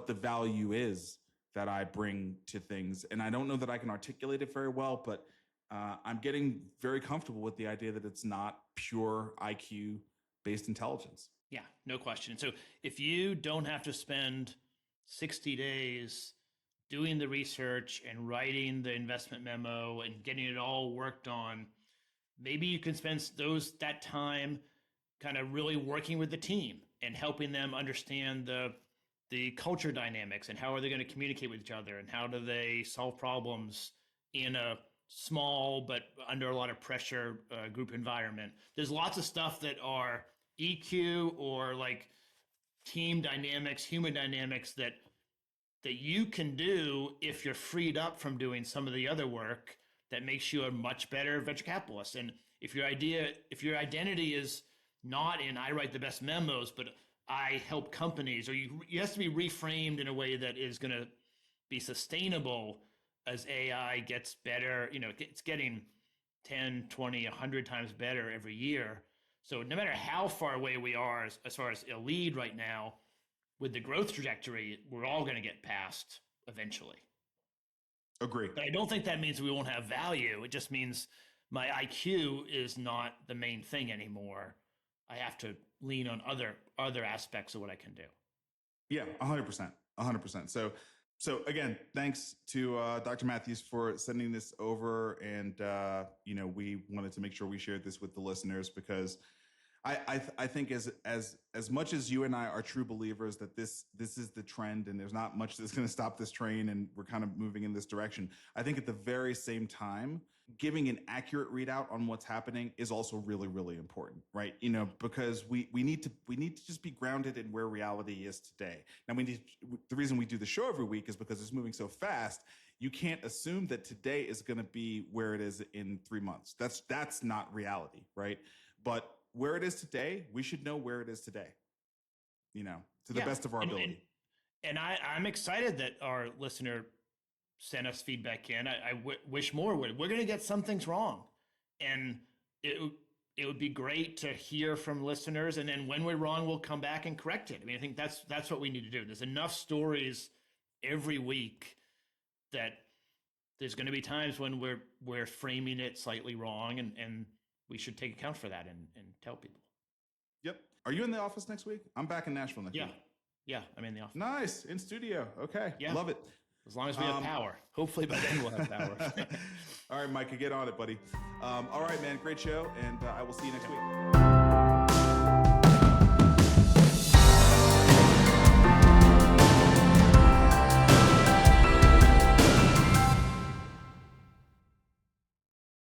the value is that I bring to things. And I don't know that I can articulate it very well, but I'm getting very comfortable with the idea that it's not pure IQ based intelligence. Yeah, no question. So if you don't have to spend 60 days doing the research and writing the investment memo and getting it all worked on, maybe you can spend that time kind of really working with the team and helping them understand the culture dynamics and how are they going to communicate with each other and how do they solve problems in a small but under a lot of pressure group environment. There's lots of stuff that are EQ or like team dynamics, human dynamics that you can do if you're freed up from doing some of the other work that makes you a much better venture capitalist. And if your identity is not in I write the best memos, but I help companies, or you have to be reframed in a way that is going to be sustainable as AI gets better. It's getting 10, 20, 100 times better every year. So no matter how far away we are as far as a lead right now, with the growth trajectory, we're all going to get past eventually. Agree. But I don't think that means we won't have value. It just means my IQ is not the main thing anymore. I have to lean on other aspects of what I can do. Yeah, 100%. 100%. So again, thanks to Dr. Matthews for sending this over. And, we wanted to make sure we shared this with the listeners because I think as much as you and I are true believers that this is the trend and there's not much that's going to stop this train and we're kind of moving in this direction, I think at the very same time, giving an accurate readout on what's happening is also really, really important, right? Because we need to just be grounded in where reality is today. Now the reason we do the show every week is because it's moving so fast. You can't assume that today is going to be where it is in 3 months. That's not reality, right? But where it is today, we should know where it is today, to the best of our ability. And I'm excited that our listener sent us feedback in. I wish more would. We're going to get some things wrong. And it would be great to hear from listeners. And then when we're wrong, we'll come back and correct it. I mean, I think that's what we need to do. There's enough stories every week that there's going to be times when we're framing it slightly wrong, and we should take account for that and tell people. Yep. Are you in the office next week? I'm back in Nashville next week. Yeah, I'm in the office. Nice. In studio. Okay. Yeah. Love it. As long as we have power. Hopefully by then we'll have power. All right, Micah, get on it, buddy. All right, man. Great show. And I will see you